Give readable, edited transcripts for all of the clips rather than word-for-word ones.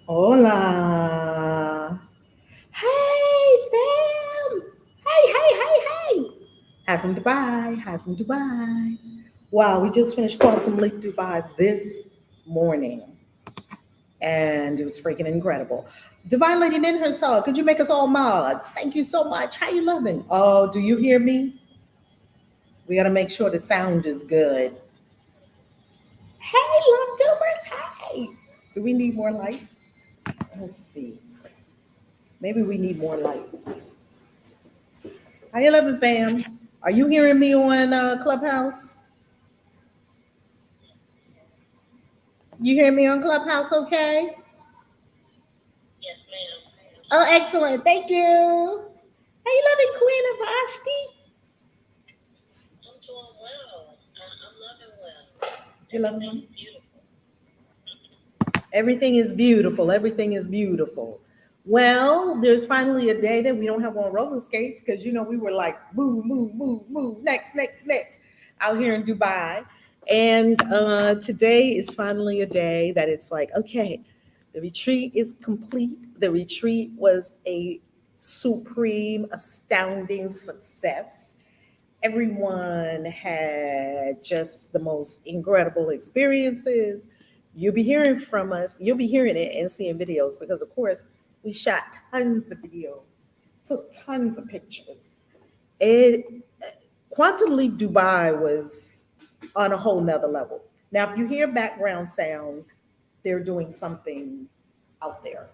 Hola. Hey, fam. Hey. Hi from Dubai. Hi from Dubai. Wow, we just finished Quantum Leap Dubai this morning, and it was freaking incredible. Divine Lady Nin herself, could you make us all mods? Thank you so much. How you loving? Oh, do you hear me? We got to make sure the sound is good. Hey, love dopers. Hey. Do we need more light? Let's see. Maybe we need more light. How you living, fam? Are you hearing me on Clubhouse? You hear me on Clubhouse, okay? Yes, ma'am. Oh, excellent. Thank you. How you living, Queen of Ashti? I'm doing well. I'm loving well. You loving Everything's them? beautiful. Everything is beautiful. Everything is beautiful. Well, there's finally a day that we don't have on roller skates because we were like move, next, out here in Dubai. And today is finally a day that it's like, okay, the retreat is complete. The retreat was a supreme, astounding success. Everyone had just the most incredible experiences. You'll be hearing from us. You'll be hearing it and seeing videos because, of course, we shot tons of video, took tons of pictures. It Quantum Leap Dubai was on a whole nother level. Now, if you hear background sound, they're doing something out there.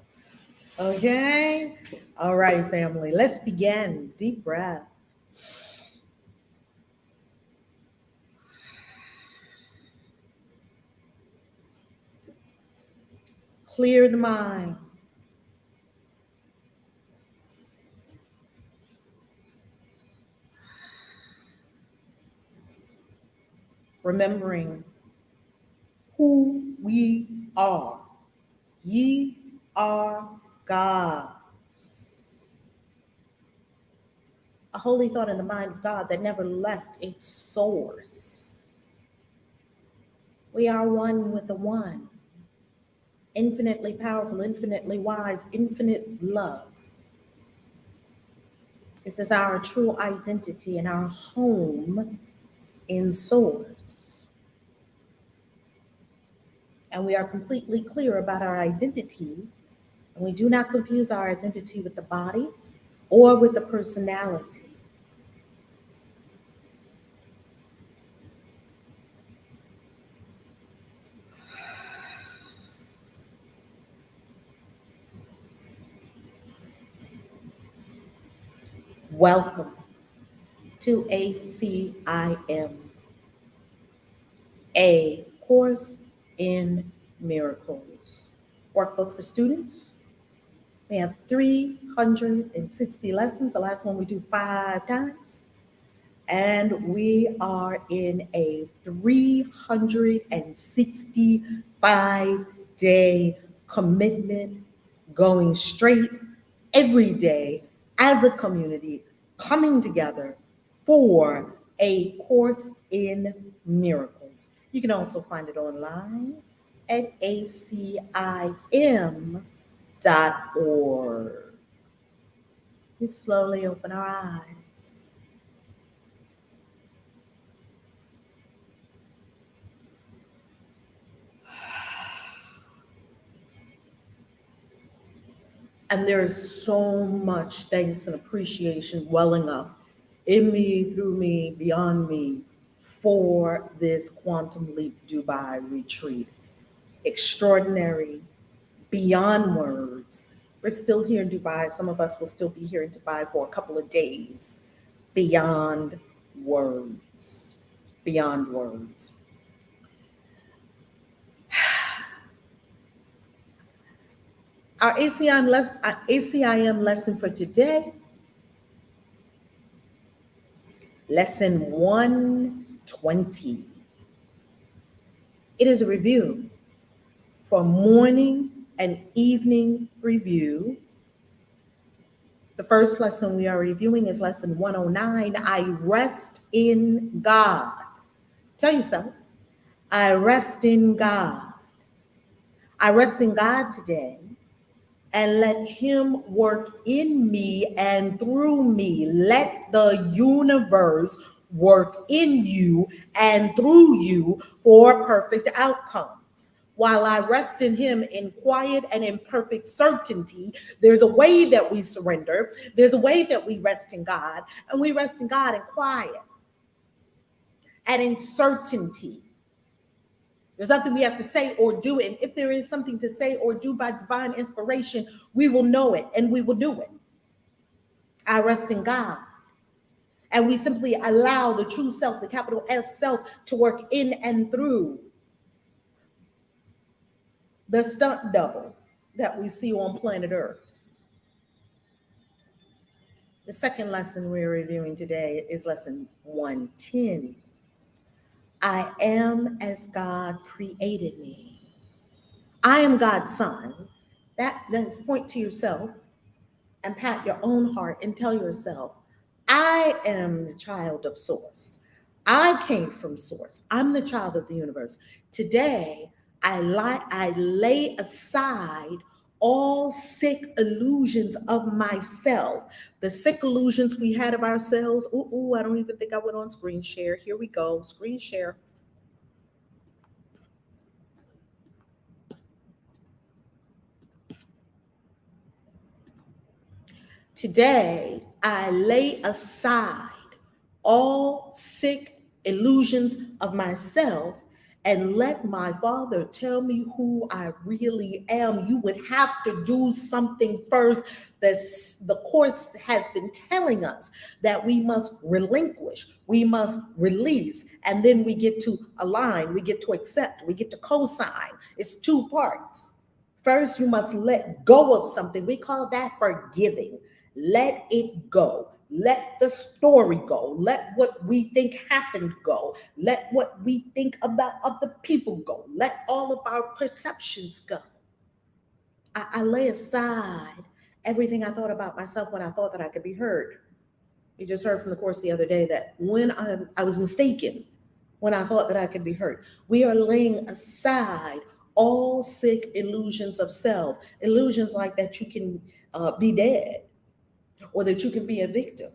Okay. All right, family. Let's begin. Deep breath. Clear the mind. Remembering who we are. Ye are gods. A holy thought in the mind of God that never left its source. We are one with the one, infinitely powerful, infinitely wise, infinite love. This is our true identity and our home in source. And we are completely clear about our identity, and we do not confuse our identity with the body or with the personality. Welcome to ACIM, a course in miracles. Workbook for students. We have 360 lessons. The last one we do 5 times. And we are in a 365-day commitment, going straight every day as a community, coming together for a course in miracles. You can also find it online at acim.org. We slowly open our eyes. And there is so much thanks and appreciation welling up in me, through me, beyond me for this Quantum Leap Dubai retreat. Extraordinary, beyond words. We're still here in Dubai. Some of us will still be here in Dubai for a couple of days. Beyond words. Beyond words. Our ACIM lesson for today, lesson 120. It is a review for morning and evening review. The first lesson we are reviewing is lesson 109. I rest in God. Tell yourself, I rest in God. I rest in God today and let him work in me and through me. Let the universe work in you and through you for perfect outcomes. While I rest in him in quiet and in perfect certainty, there's a way that we surrender. There's a way that we rest in God, and we rest in God in quiet and in certainty. There's nothing we have to say or do. And if there is something to say or do by divine inspiration, we will know it and we will do it. I rest in God. And we simply allow the true self, the capital S self, to work in and through the stunt double that we see on planet Earth. The second lesson we're reviewing today is lesson 110. I am as God created me. I am God's son. That's point to yourself and pat your own heart and tell yourself, I am the child of source. I came from source. I'm the child of the universe. Today, I lay aside all sick illusions of myself. The sick illusions we had of ourselves. Ooh, I don't even think I went on screen share. Here we go, screen share. Today, I lay aside all sick illusions of myself and let my Father tell me who I really am. You would have to do something first. The Course has been telling us that we must relinquish, we must release, and then we get to align, we get to accept, we get to co-sign. It's two parts. First, you must let go of something. We call that forgiving. Let it go. Let the story go. Let what we think happened go. Let what we think about other people go. Let all of our perceptions go. I lay aside everything I thought about myself when I thought that I could be heard. You just heard from the Course the other day that when I was mistaken, when I thought that I could be hurt, we are laying aside all sick illusions of self, illusions like that you can be dead, or that you can be a victim,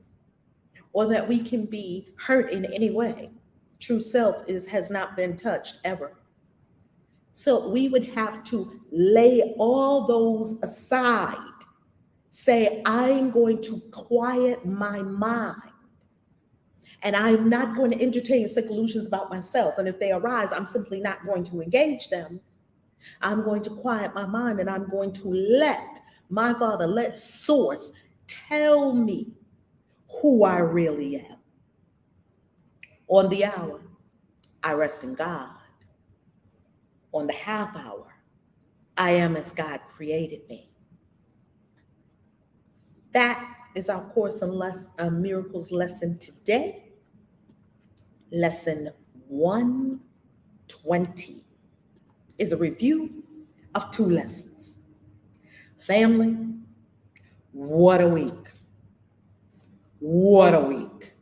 or that we can be hurt in any way. True self has not been touched ever. So we would have to lay all those aside. Say, I'm going to quiet my mind. And I'm not going to entertain sick illusions about myself. And if they arise, I'm simply not going to engage them. I'm going to quiet my mind, and I'm going to let my Father, let Source tell me who I really am. On the hour, I rest in God. On the half hour, I am as God created me. That is our Course in Miracles lesson today. Lesson 120 is a review of 2 lessons. Family, what a week. What a week.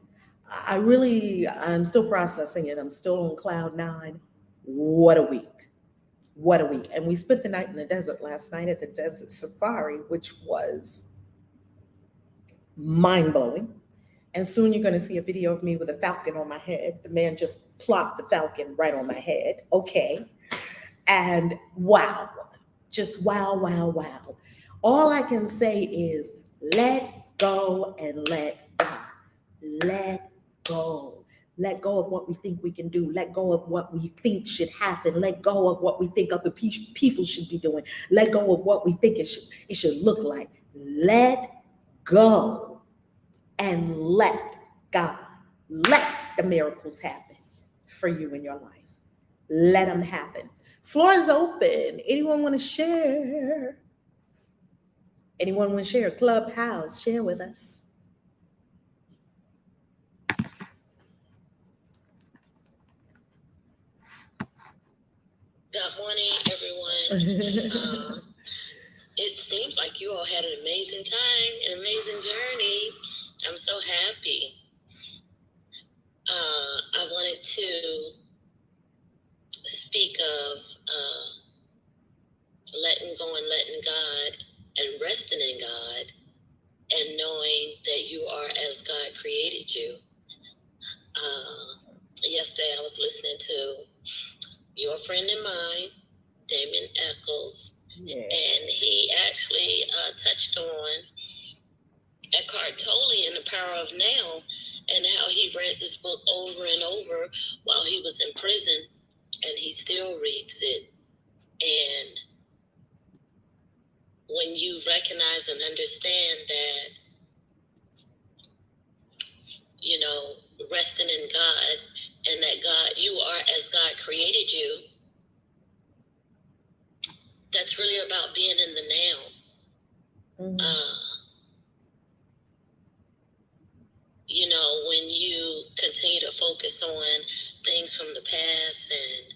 I'm still processing it. I'm still on cloud 9. What a week. What a week. And we spent the night in the desert last night at the Desert Safari, which was mind-blowing. And soon you're going to see a video of me with a falcon on my head. The man just plopped the falcon right on my head. Okay. And wow, just wow, wow, wow. All I can say is let go and let God. Let go. Let go of what we think we can do. Let go of what we think should happen. Let go of what we think other people should be doing. Let go of what we think it should look like. Let go and let God. Let the miracles happen for you in your life. Let them happen. Floor is open. Anyone want to share? Anyone want to share? Clubhouse, share with us. Good morning, everyone. It seems like you all had an amazing time, an amazing journey. I'm so happy. I wanted to speak of letting go and letting God and created you. Yesterday I was listening to your friend and mine, Damon Eccles, and he actually touched on Eckhart Tolle and the Power of Now, and how he read this book over and over while he was in prison, and he still reads it. And when you recognize and understand that, resting in God, and that God, you are as God created you, that's really about being in the now. When you continue to focus on things from the past, and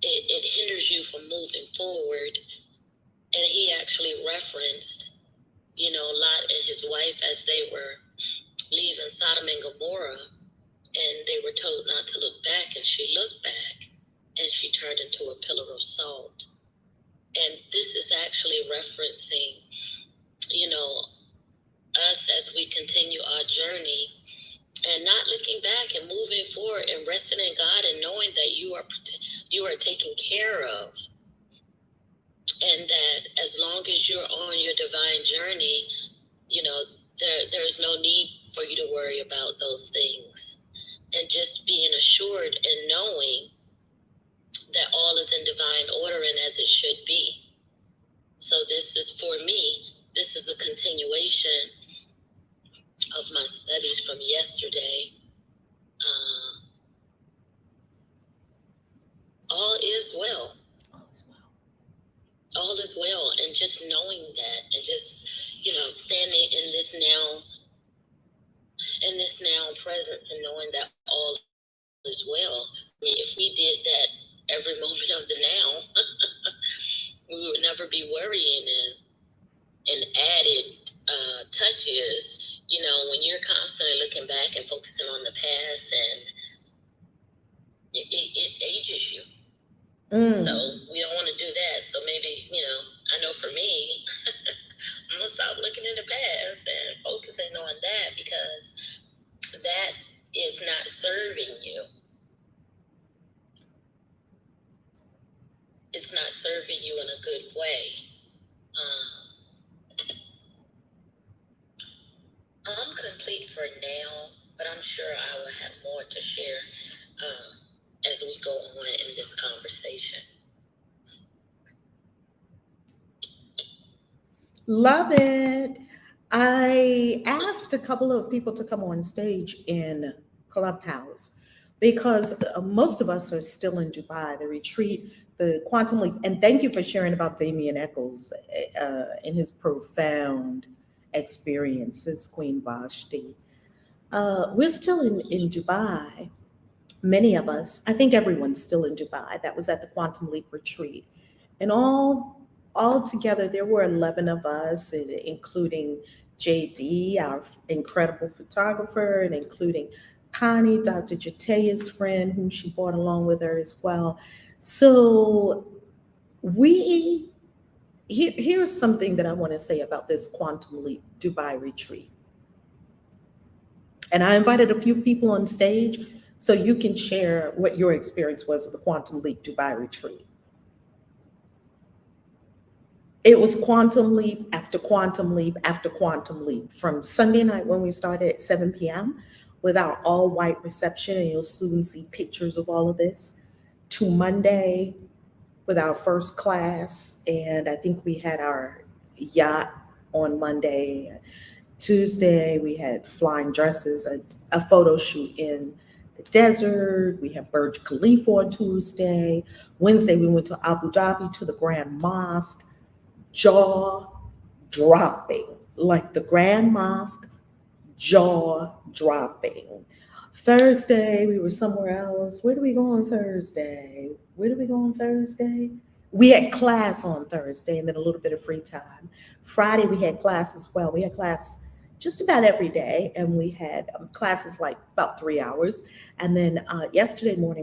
it hinders you from moving forward. And he actually referenced, Lot and his wife as they were leaving Sodom and Gomorrah, and they were told not to look back, and she looked back, and she turned into a pillar of salt. And this is actually referencing, us as we continue our journey, and not looking back and moving forward and resting in God, and knowing that you are taken care of, and that as long as you're on your divine journey, there's no need for you to worry about those things, and just being assured and knowing that all is in divine order and as it should be. So this is, for me, this is a continuation of my studies from yesterday. All is well. All is well. And just knowing that, and just, standing in this now present, and knowing that all is well. I mean, if we did that every moment of the now, we would never be worrying. And added touches, when you're constantly looking back and focusing on the past, and it ages you. So we don't want to do that. So maybe, I know for me, I'm going to stop looking in the past and focusing on that, because that is not serving you. It's not serving you in a good way. I'm complete for now, but I'm sure I will have more to share as we go on in this conversation. Love it. I asked a couple of people to come on stage in Clubhouse, because most of us are still in Dubai, the retreat, the Quantum Leap. And thank you for sharing about Damien Eccles and his profound experiences, Queen Vashti. We're still in Dubai. Many of us, I think everyone's still in Dubai. That was at the Quantum Leap retreat. And all together, there were 11 of us, including JD, our incredible photographer, and including Connie, Dr. Jatea's friend, whom she brought along with her as well. So here's something that I want to say about this Quantum Leap Dubai retreat. And I invited a few people on stage so you can share what your experience was with the Quantum Leap Dubai retreat. It was quantum leap after quantum leap after quantum leap, from Sunday night when we started at 7 p.m. with our all-white reception, and you'll soon see pictures of all of this, to Monday with our first class, and I think we had our yacht on Monday. Tuesday, we had flying dresses, a photo shoot in the desert. We had Burj Khalifa on Tuesday. Wednesday, we went to Abu Dhabi to the Grand Mosque. Jaw dropping, like the Grand Mosque, jaw dropping. Thursday, we were somewhere else. Where do we go on Thursday? We had class on Thursday, and then a little bit of free time. Friday, we had class as well. We had class just about every day, and we had classes like about 3 hours. And then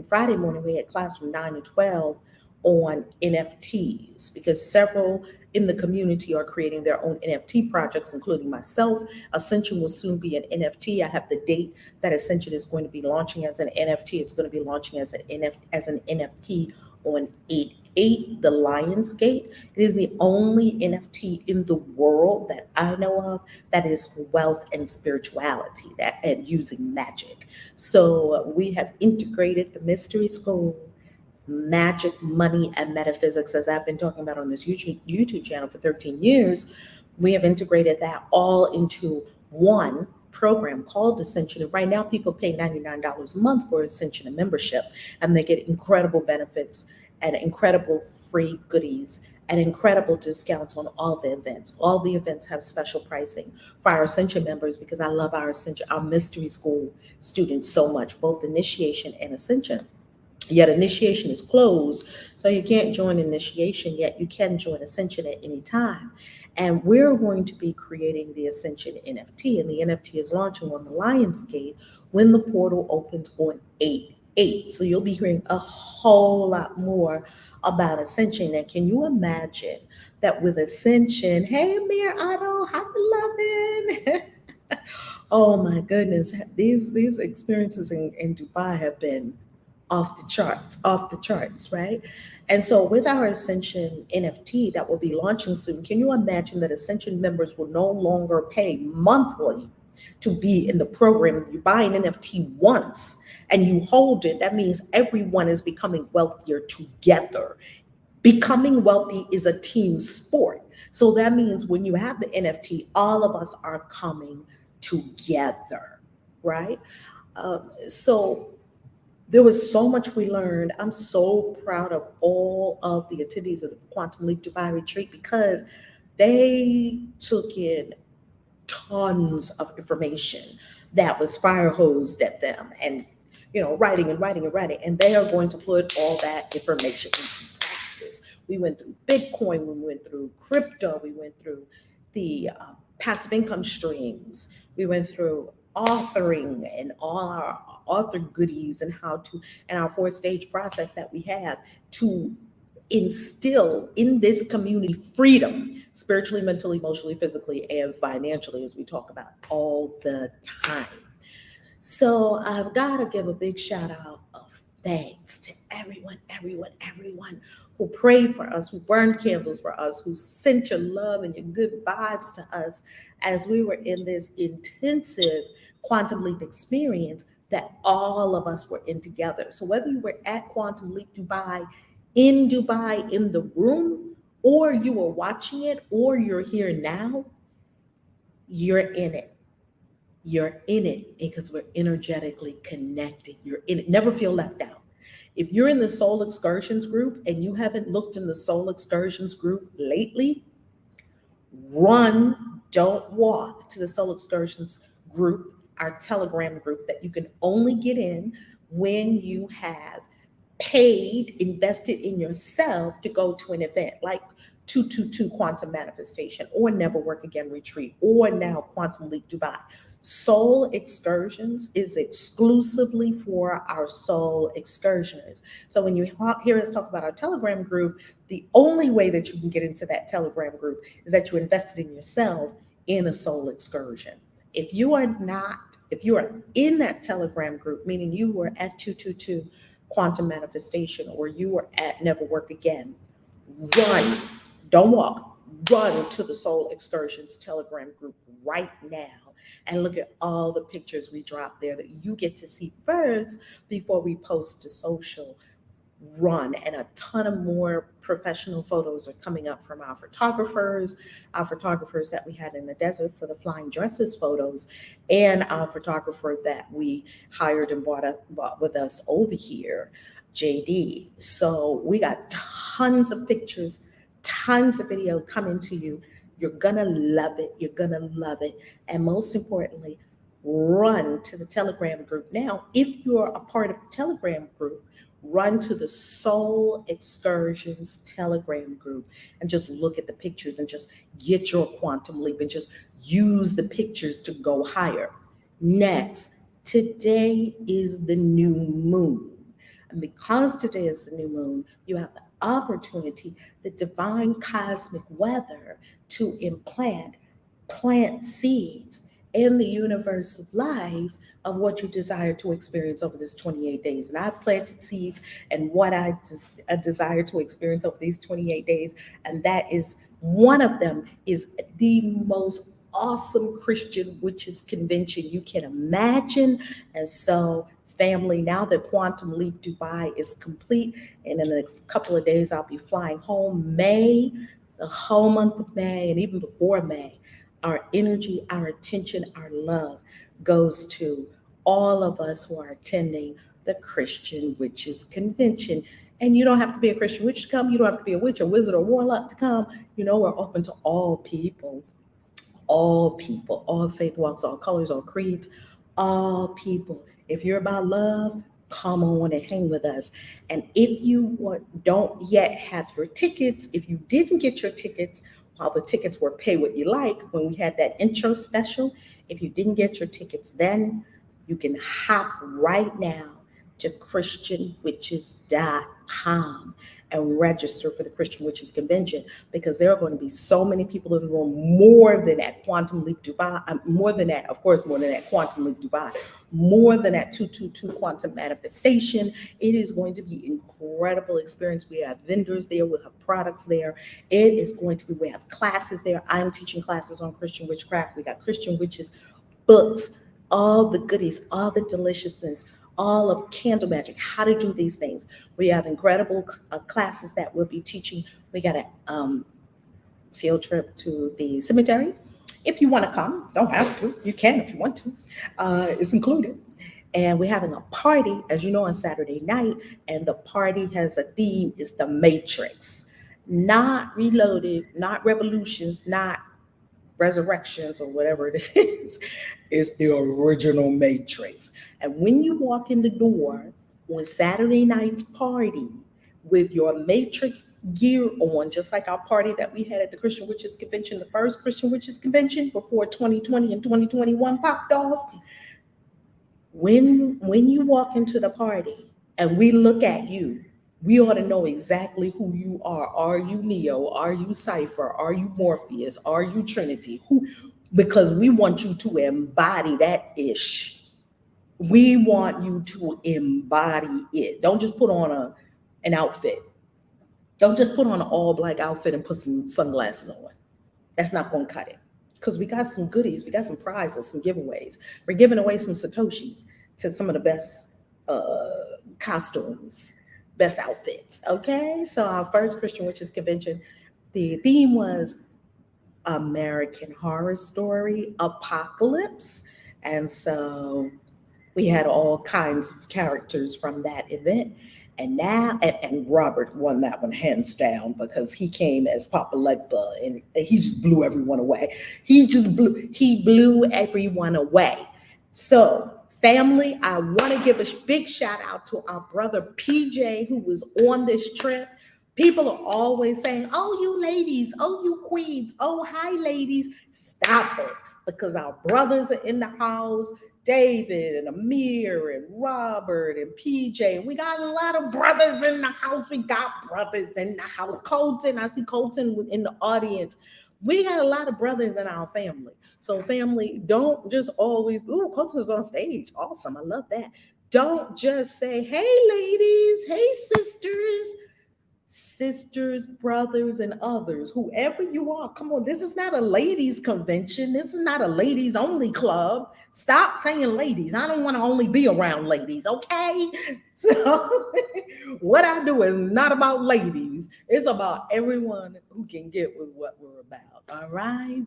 Friday morning, we had class from 9 to 12 on NFTs, because several in the community are creating their own NFT projects, including myself. Ascension will soon be an NFT. I have the date that Ascension is going to be launching as an NFT. It's going to be launching as an NFT on 8/8, the Lionsgate. It is the only NFT in the world that I know of that is wealth and spirituality, that and using magic. So we have integrated the mystery school, magic, money, and metaphysics, as I've been talking about on this YouTube channel for 13 years. We have integrated that all into one program called Ascension. And right now, people pay $99 a month for Ascension and membership, and they get incredible benefits and incredible free goodies and incredible discounts on all the events. All the events have special pricing for our Ascension members because I love our Ascension, our mystery school students so much, both initiation and Ascension. Yet initiation is closed, so you can't join initiation yet. You can join Ascension at any time. And we're going to be creating the Ascension NFT, and the NFT is launching on the Lionsgate when the portal opens on 8/8. So you'll be hearing a whole lot more about Ascension. And can you imagine that with Ascension? Hey, Amir Otto, how you loving? Oh my goodness, these experiences in Dubai have been off the charts, right? And so with our Ascension NFT that will be launching soon, can you imagine that Ascension members will no longer pay monthly to be in the program? You buy an NFT once and you hold it. That means everyone is becoming wealthier together. Becoming wealthy is a team sport. So that means when you have the NFT, all of us are coming together, right? So there was so much we learned. I'm so proud of all of the attendees of the Quantum Leap Dubai retreat because they took in tons of information that was fire hosed at them, and writing and writing and writing, and they are going to put all that information into practice. We went through Bitcoin, we went through crypto, we went through the passive income streams, we went through authoring and all our author goodies and how to, and our 4-stage process that we have to instill in this community freedom spiritually, mentally, emotionally, physically, and financially, as we talk about all the time. So I've got to give a big shout out of thanks to everyone who prayed for us, who burned candles for us, who sent your love and your good vibes to us as we were in this intensive Quantum Leap experience that all of us were in together. So whether you were at Quantum Leap Dubai in the room, or you were watching it, or you're here now, you're in it. You're in it because we're energetically connected. You're in it. Never feel left out. If you're in the Soul Excursions group and you haven't looked in the Soul Excursions group lately, run, don't walk to the Soul Excursions group, our Telegram group that you can only get in when you have paid, invested in yourself to go to an event like 222 Quantum Manifestation or Never Work Again Retreat or now Quantum Leap Dubai. Soul Excursions is exclusively for our soul excursioners. So when you hear us talk about our Telegram group, the only way that you can get into that Telegram group is that you invested in yourself in a soul excursion. If you are in that Telegram group, meaning you were at 222 Quantum Manifestation or you were at Never Work Again, run, don't walk, run to the Soul Excursions Telegram group right now and look at all the pictures we drop there that you get to see first before we post to social. Run, and a ton of more professional photos are coming up from our photographers that we had in the desert for the flying dresses photos, and our photographer that we hired and brought with us over here, JD. So we got tons of pictures, tons of video coming to you. You're gonna love it. You're gonna love it. And most importantly, run to the Telegram group. Now, if you're a part of the Telegram group, run to the Soul Excursions Telegram group and just look at the pictures and just get your quantum leap and just use the pictures to go higher. Next, today is the new moon. And because today is the new moon, you have the opportunity, the divine cosmic weather to plant seeds in the universe of life of what you desire to experience over this 28 days. And I've planted seeds and what I desire to experience over these 28 days. And that is one of them is the most awesome Christian witches convention you can imagine. And so, family, now that Quantum Leap Dubai is complete, and in a couple of days I'll be flying home. May, the whole month of May, and even before May, our energy, our attention, our love goes to all of us who are attending the Christian Witches Convention. And you don't have to be a Christian witch to come. You don't have to be a witch, a wizard, or warlock to come. You know, we're open to all people, all faith walks, all colors, all creeds, all people. If you're about love, come on and hang with us. And if you don't yet have your tickets, if you didn't get your tickets while the tickets were pay what you like when we had that intro special, if you didn't get your tickets then, you can hop right now to christianwitches.com and register for the Christian Witches Convention, because there are going to be so many people in the room, more than at Quantum Leap Dubai, more than that Quantum Leap Dubai, more than at 222 Quantum Manifestation. It is going to be incredible experience. We have vendors there, we'll have products there. It is going to be, we have classes there. I'm teaching classes on Christian witchcraft. We got Christian witches books, all the goodies, all the deliciousness, all of candle magic, how to do these things. We have incredible classes that we'll be teaching. We got a field trip to the cemetery. If you want to come, don't have to. You can if you want to. It's included. And we're having a party, as you know, on Saturday night. And the party has a theme. It's the Matrix. Not Reloaded, not Revolutions, not Resurrections or whatever it is. It's the original Matrix. And when you walk in the door on Saturday night's party with your Matrix gear on, just like our party that we had at the Christian Witches Convention, the first Christian Witches Convention before 2020 and 2021 popped off. When you walk into the party and we look at you, we ought to know exactly who you are. Are you Neo? Are you Cypher? Are you Morpheus? Are you Trinity? Because we want you to embody that ish. We want you to embody it. Don't just put on an outfit. Don't just put on an all black outfit and put some sunglasses on. That's not going to cut it. Because we got some goodies. We got some prizes, some giveaways. We're giving away some Satoshis to some of the best costumes, best outfits. Okay. So our first Christian Witches Convention, the theme was American Horror Story Apocalypse. And so we had all kinds of characters from that event. And now, and Robert won that one hands down because he came as Papa Legba and he just blew everyone away. He blew everyone away. So, family, I want to give a big shout out to our brother PJ who was on this trip. People are always saying, oh, you ladies, oh, you queens, oh, hi, ladies. Stop it, because our brothers are in the house. David and Amir and Robert and PJ. We got a lot of brothers in the house. Colton, I see Colton in the audience. We got a lot of brothers in our family. So family, don't just always, ooh, Colton's on stage. Awesome, I love that. Don't just say, hey ladies, hey sisters, brothers, and others, whoever you are. Come on, this is not a ladies convention. This is not a ladies only club. Stop saying ladies. I don't want to only be around ladies, okay? So what I do is not about ladies. It's about everyone who can get with what we're about, all right?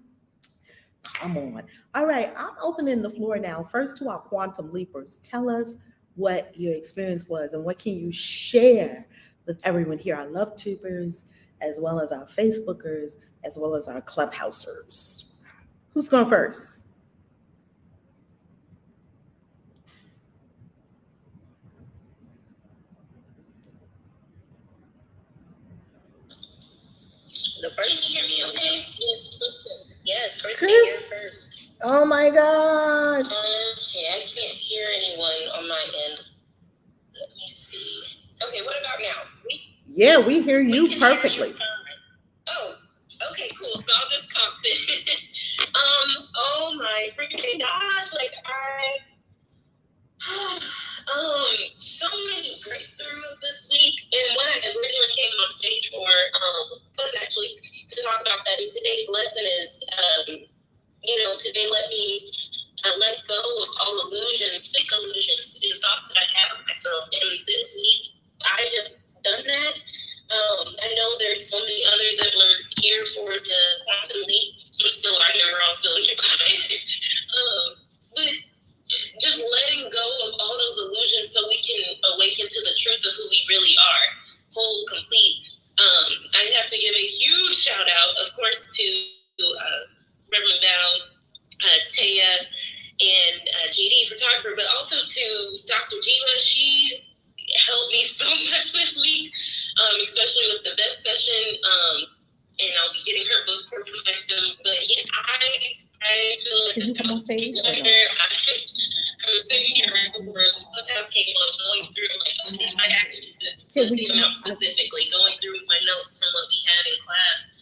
Come on. All right, I'm opening the floor now. First to our quantum leapers. Tell us what your experience was and what can you share with everyone here, our love tubers, as well as our Facebookers, as well as our clubhousers. Who's going first? The first, can you hear me okay? Yes, Kristen here first. Oh my God. Okay, I can't hear anyone on my end. Let me see. Okay, what about now? Yeah, we hear you perfectly. Oh, okay, cool. So I'll just comment. Oh my freaking God! Like so many breakthroughs this week. And what I originally came on stage for was actually to talk about that. And today's lesson is, today let me let go of all illusions, thick illusions, and thoughts that I have of myself. And this week, I have done that. I know there's so many others that were here for the quantum leap. I'm still out here, we're all still in your but just letting go of all those illusions so we can awaken to the truth of who we really are, whole, complete. I have to give a huge shout out, of course, to Reverend Val, Taya, and GD photographer, but also to Dr. Jiva. She helped me so much this week, especially with the best session. And I'll be getting her book for perspective. But yeah, I feel like Can you come on stage? I was sitting here right before the clubhouse came on, going through my actions, listing them out specifically, going through my notes from what we had in class,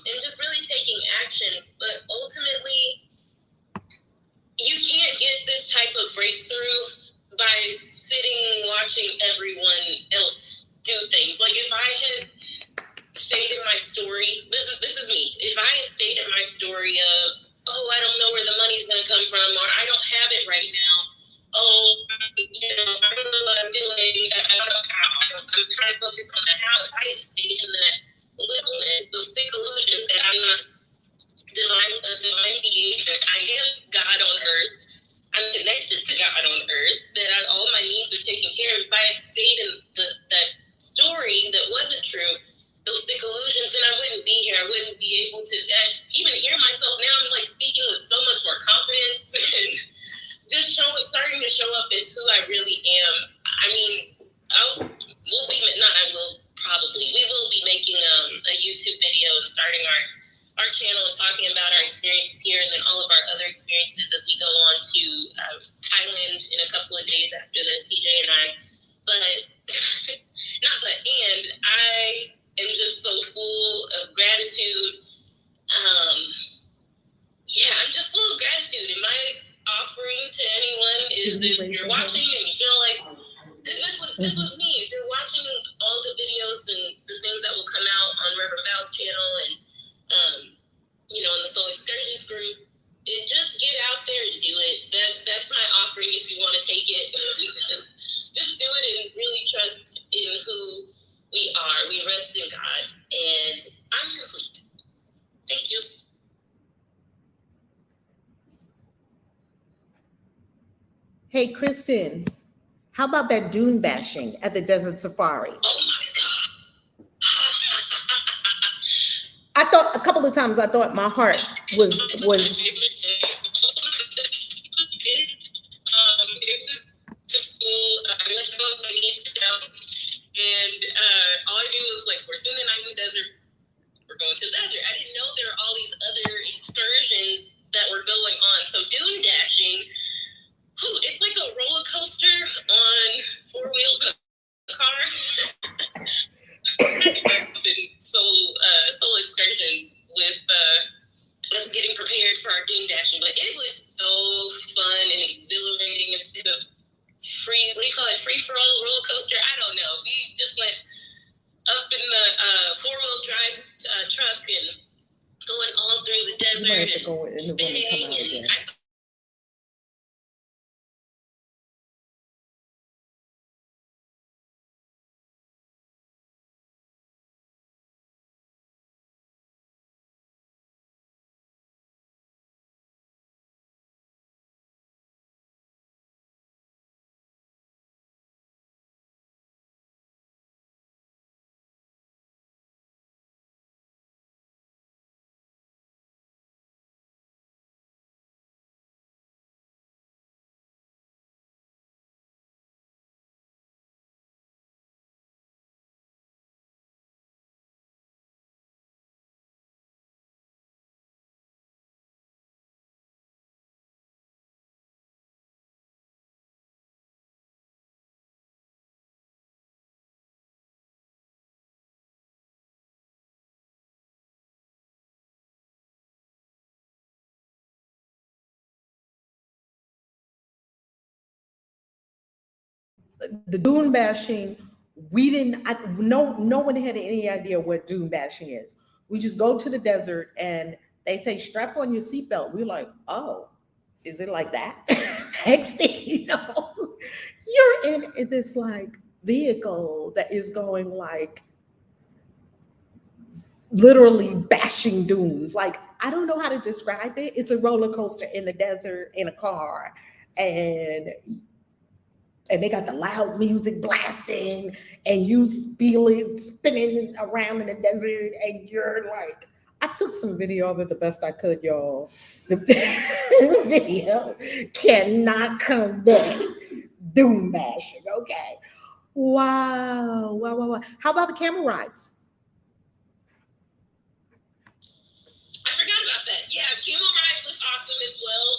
and just really taking action. But ultimately, you can't get this type of breakthrough by sitting watching everyone else do things. Like if I had stayed in my story, this is me. If I had stayed in my story of, oh, I don't know where the money's going to come from, or I don't have it right now. Oh, I don't know what I'm doing. I don't know how. I'm trying to focus on the how. If I had stayed in that littleness, those sick illusions that I'm not divine being, that I am God on earth, I'm connected to God on earth, that all my needs are taken care of. If I had stayed in that story that wasn't true, those sick illusions, then I wouldn't be here. I wouldn't be able to even hear myself now. I'm like speaking with so much more confidence and just starting to show up as who I really am. I mean, we will be making a YouTube video and starting our channel and talking about our experiences here and then all of our other experiences as we go on to Thailand in a couple of days after this, PJ and I. But I am just so full of gratitude. I'm just full of gratitude. And my offering to anyone is, if you're watching and you feel like, this was me. If you're watching all the videos and the things that will come out on Reverend Val's channel and in the Soul Excursions group, just get out there and do it. That's my offering if you want to take it. just do it and really trust in who we are. We rest in God, and I'm complete. Thank you. Hey, Kristen, how about that dune bashing at the Desert Safari? Oh my God. I thought a couple of times I thought my heart was It was just full. I let go of my needs down, and all I do is we're spending the night in the desert. We're going to the desert. I didn't know there were all these other excursions that were going on. So dune dashing, it's like a roller coaster on four wheels in a car. I've been soul excursions with us getting prepared for our dune dashing, but it was so fun and exhilarating instead of free for all roller coaster. I don't know. We just went up in the four-wheel drive truck and going all through the desert and spinning, and I the dune bashing, we didn't, no one had any idea what dune bashing is. We just go to the desert and they say, strap on your seatbelt. We're like, oh, is it like that? Next thing you know, you're in this like vehicle that is going like literally bashing dunes. Like, I don't know how to describe it. It's a roller coaster in the desert in a car. And they got the loud music blasting and you feeling spinning around in the desert and you're like, I took some video of it the best I could, y'all. The video cannot come back. Doom bashing, okay. Wow, wow, wow, wow. How about the camera rides? I forgot about that. Yeah, camel ride was awesome as well.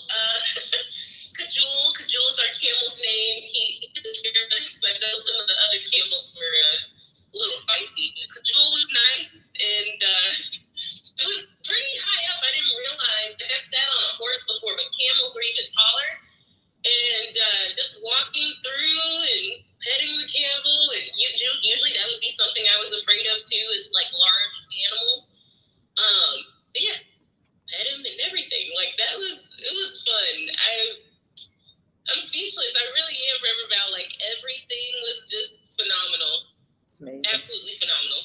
Kajul is our camel's name. He took care of us, but I know some of the other camels were a little feisty. Kajul was nice, and it was pretty high up. I didn't realize that I've sat on a horse before, but camels were even taller. And just walking through and petting the camel, and usually that would be something I was afraid of too, is like large animals. But yeah, pet him and everything. Like it was fun. I'm speechless. I really am, Riverbound. Like everything was just phenomenal. It's amazing. Absolutely phenomenal.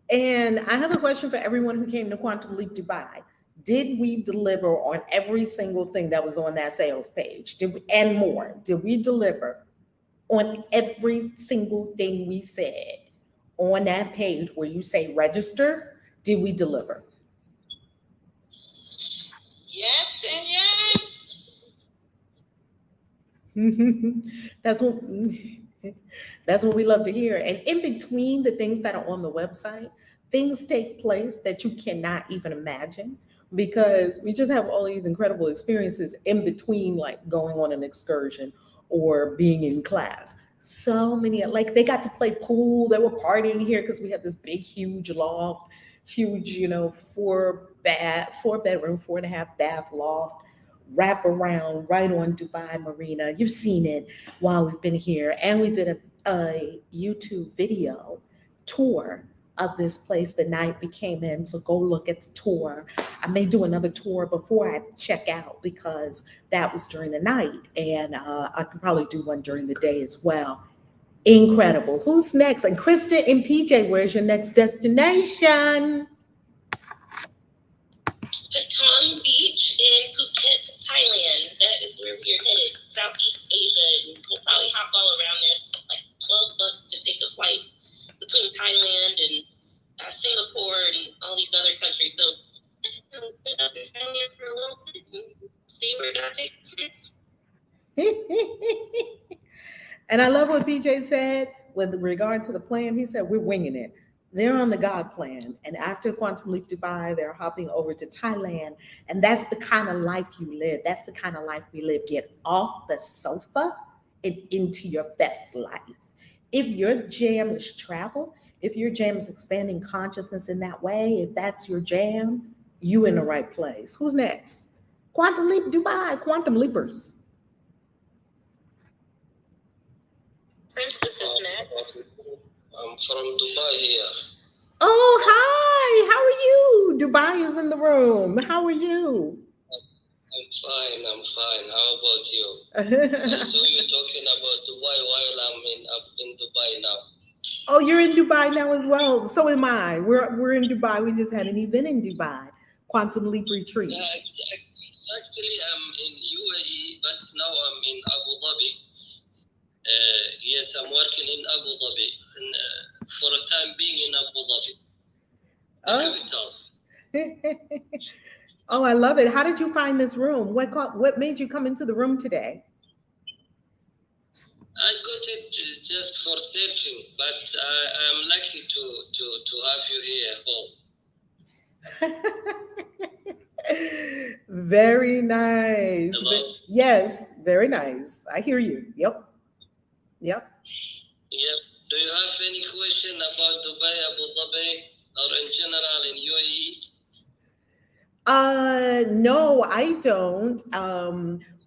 And I have a question for everyone who came to Quantum Leap Dubai. Did we deliver on every single thing that was on that sales page? And more? Did we deliver on every single thing we said on that page where you say register? Did we deliver? Yes and yes. That's what we love to hear. And in between the things that are on the website, things take place that you cannot even imagine, because we just have all these incredible experiences in between, like going on an excursion or being in class. So many, like they got to play pool. They were partying here because we had this big, huge loft, huge, four bedroom, 4.5 bath loft, wrap around right on Dubai Marina. You've seen it while we've been here. And we did a YouTube video tour of this place the night we came in. So go look at the tour. I may do another tour before I check out because that was during the night. And I can probably do one during the day as well. Incredible. Who's next? And Krista and PJ, where's your next destination? Patong Beach in Phuket, Thailand. That is where we are headed. Southeast Asia. And we'll probably hop all around there. It's like $12 to take a flight between Thailand and Singapore and all these other countries. So we'll get up and down there for a little bit and see where God takes us next. And I love what PJ said with regard to the plan. He said, we're winging it. They're on the God plan. And after Quantum Leap Dubai, they're hopping over to Thailand. And that's the kind of life you live. That's the kind of life we live. Get off the sofa and into your best life. If your jam is travel, if your jam is expanding consciousness in that way, if that's your jam, you in the right place. Who's next? Quantum Leap Dubai, Quantum Leapers. Princess is next. I'm from Dubai here. Oh, hi. How are you? Dubai is in the room. How are you? I'm fine. How about you? I saw you talking about Dubai while I'm in Dubai now. Oh, you're in Dubai now as well. So am I. We're in Dubai. We just had an event in Dubai, Quantum Leap Retreat. Yeah, exactly. Actually, I'm in UAE, but now I'm in Abu Dhabi. Yes, I'm working in Abu Dhabi, and for a time being in Abu Dhabi, the capital. Oh, I love it. How did you find this room? What made you come into the room today? I got it just for searching, but I'm lucky to have you here home. Very nice. Hello? Yes, very nice. I hear you. Yep. Yep. Do you have any question about Dubai, Abu Dhabi, or in general in UAE? No, I don't.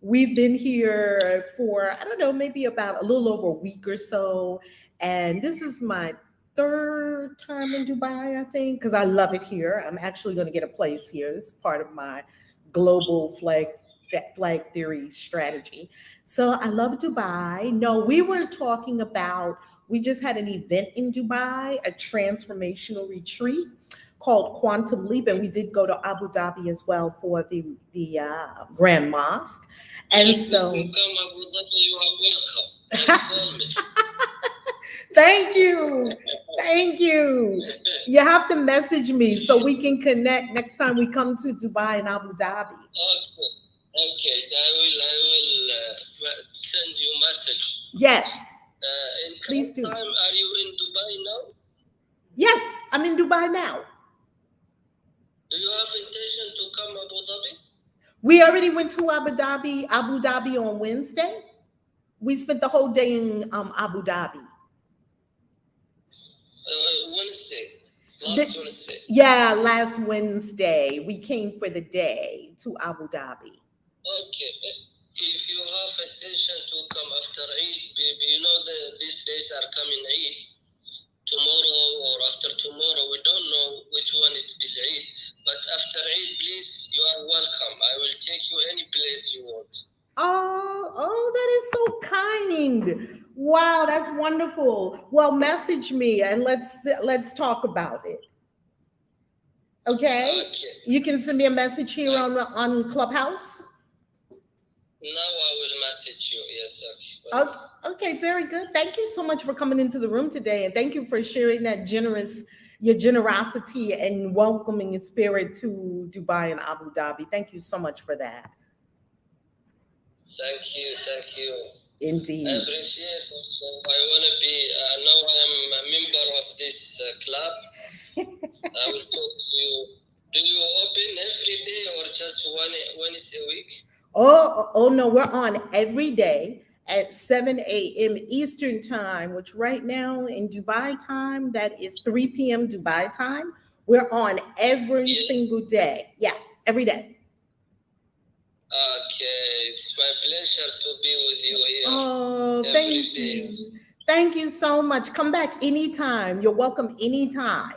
We've been here for, I don't know, maybe about a little over a week or so. And this is my third time in Dubai, I think, because I love it here. I'm actually going to get a place here. This is part of my global flag theory strategy. So I love Dubai. No, we were talking about, we just had an event in Dubai, a transformational retreat called Quantum Leap, and we did go to Abu Dhabi as well for the Grand Mosque. And If you so, come Abu Dhabi, you are welcome. Just call me. thank you, thank you. You have to message me so we can connect next time we come to Dubai and Abu Dhabi. Okay. Okay. I will send you message. Yes, In please do. time, are you in Dubai now? Yes, I'm in Dubai now. Do you have intention to come Abu Dhabi? We already went to Abu Dhabi on Wednesday. We spent the whole day in Abu Dhabi. Wednesday. The- Last Wednesday. Yeah, last Wednesday we came for the day to Abu Dhabi. Okay. If you have intention to come after Eid, you know these days are coming Eid. Tomorrow or after tomorrow, we don't know which one it will Eid. But after Eid, please, you are welcome. I will take you any place you want. Oh, that is so kind. Wow, that's wonderful. Well, message me and let's talk about it. Okay? Okay. You can send me a message here on Clubhouse. Now I will message you. Yes, okay. Okay, very good. Thank you so much for coming into the room today, and thank you for sharing your generosity and welcoming spirit to Dubai and Abu Dhabi. Thank you so much for that. Thank you. Indeed. I appreciate also. I want to be, now I am a member of this club. I will talk to you. Do you open every day or just once a week? Oh no, we're on every day at 7 a.m. Eastern time, which right now in Dubai time, that is 3 p.m. Dubai time. We're on every single day. Yeah, every day. Okay, it's my pleasure to be with you here. Oh, thank you. Thank you so much. Come back anytime. You're welcome anytime.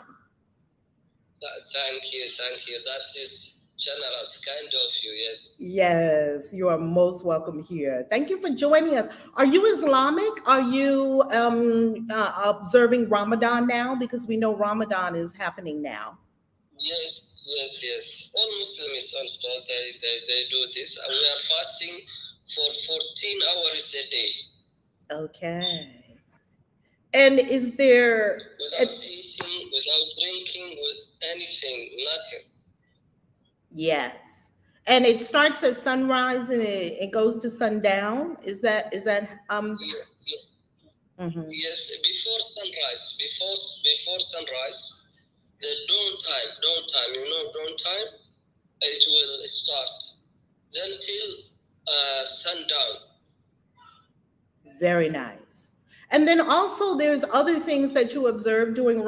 Thank you. That is generous, kind of you, yes. Yes, you are most welcome here. Thank you for joining us. Are you Islamic? Are you observing Ramadan now? Because we know Ramadan is happening now. Yes. All Muslims also, they do this. We are fasting for 14 hours a day. Okay. And is there... Without eating, without drinking, with anything, nothing. Yes. And it starts at sunrise and it goes to sundown. Is that Yeah. Mm-hmm. Yes, before sunrise, the dawn time, dawn time, it will start. Then till sundown. Very nice. And then also there's other things that you observe during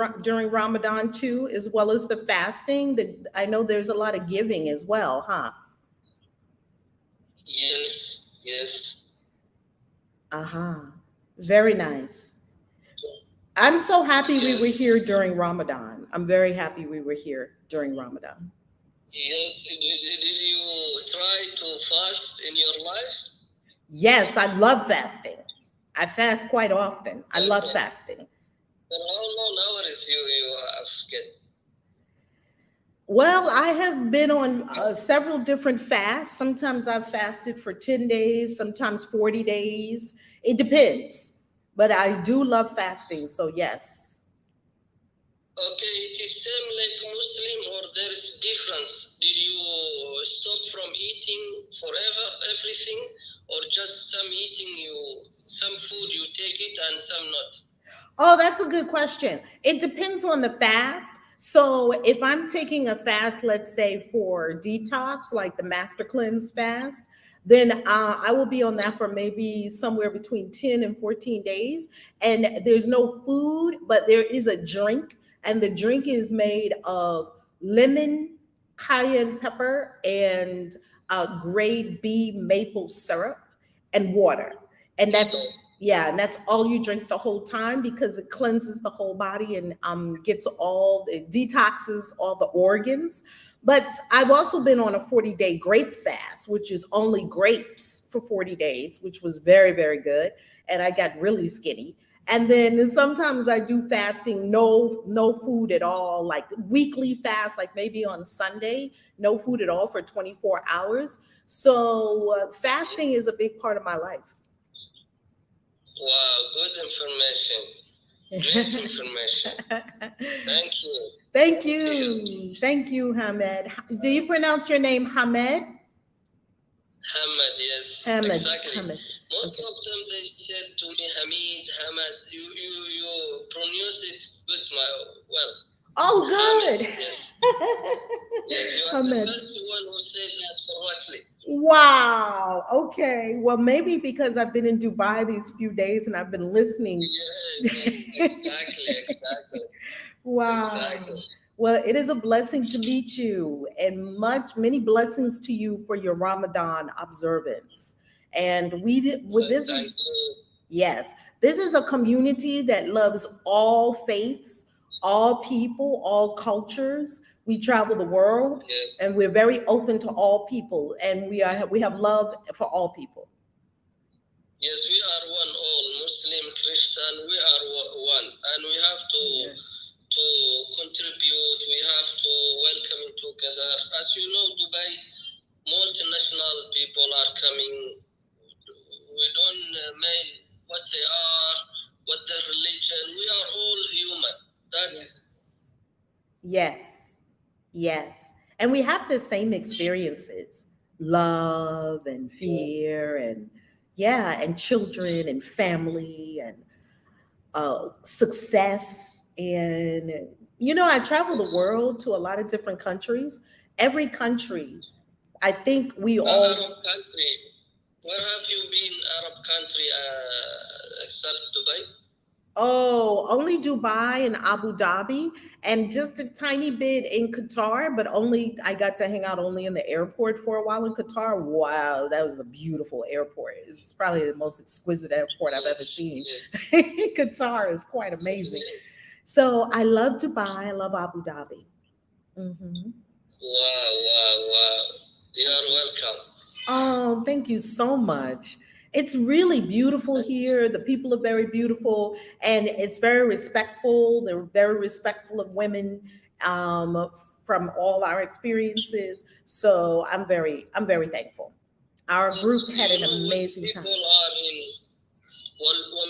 Ramadan too, as well as the fasting. I know there's a lot of giving as well, huh? Yes. Uh-huh. Very nice. I'm so happy we were here during Ramadan. I'm very happy we were here during Ramadan. Yes. Did you try to fast in your life? Yes, I love fasting. I fast quite often. I love fasting. For how long hours you have get? Well, I have been on several different fasts. Sometimes I've fasted for 10 days, sometimes 40 days. It depends. But I do love fasting, so yes. Okay, it is same like Muslim or there is difference? Did you stop from eating forever, everything? Or just some food you take it and some not? Oh, that's a good question. It depends on the fast. So if I'm taking a fast, let's say for detox, like the Master Cleanse fast, then I will be on that for maybe somewhere between 10 and 14 days. And there's no food, but there is a drink. And the drink is made of lemon, cayenne pepper, and grade B maple syrup and water. And that's, Okay. yeah, and that's all you drink the whole time because it cleanses the whole body and gets all, it detoxes all the organs. But I've also been on a 40-day grape fast, which is only grapes for 40 days, which was very, very good. And I got really skinny. And then sometimes I do fasting, no food at all, like weekly fast, like maybe on Sunday, no food at all for 24 hours. So fasting is a big part of my life. Wow, good information. Great information. Thank you. Thank Thank you. you. Thank you, Hamed. Do you pronounce your name Hamed? Hamad, yes, Hamed. exactly. Hamed. Most Okay. of them they said to me, Hamid, Hamad. You pronounce it good, my well. Oh, Hamid, good. yes, yes. You are the Hamed. first one who said that correctly. Wow. Okay. Well, maybe because I've been in Dubai these few days and I've been listening. Yes, exactly, exactly, Wow. exactly. Well, it is a blessing to meet you and many blessings to you for your Ramadan observance. And this Thank is, you. yes, this is a community that loves all faiths, all people, all cultures. We travel the world Yes, and we're very open to all people and we have love for all people. yes. We are one, all Muslim, Christian. We are one, and we have Yes. to contribute. We have to welcome together. As you know, Dubai, multinational people are coming. We don't mean what they are, what their religion. We are all human. That Yes. is, Yes. Yes. And we have the same experiences, love and fear and yeah, and children and family and success. And, I travel the yes. world to a lot of different countries. Every country, I think we Arab all, country. Where have you been, Arab country, except Dubai? oh, only Dubai and Abu Dhabi, and just a tiny bit in Qatar, but only I got to hang out only in the airport for a while in Qatar. Wow, that was a beautiful airport. It's probably the most exquisite airport I've ever Yes, seen. yes. Qatar is quite amazing. So I love Dubai. I love Abu Dhabi. Hmm. Wow, wow, wow. You I are do. welcome. Oh, thank you so much. It's really beautiful Thank you. here. The people are very beautiful and it's very respectful. They're very respectful of women from all our experiences. So I'm very thankful. Our Yes, group had you an know amazing time. when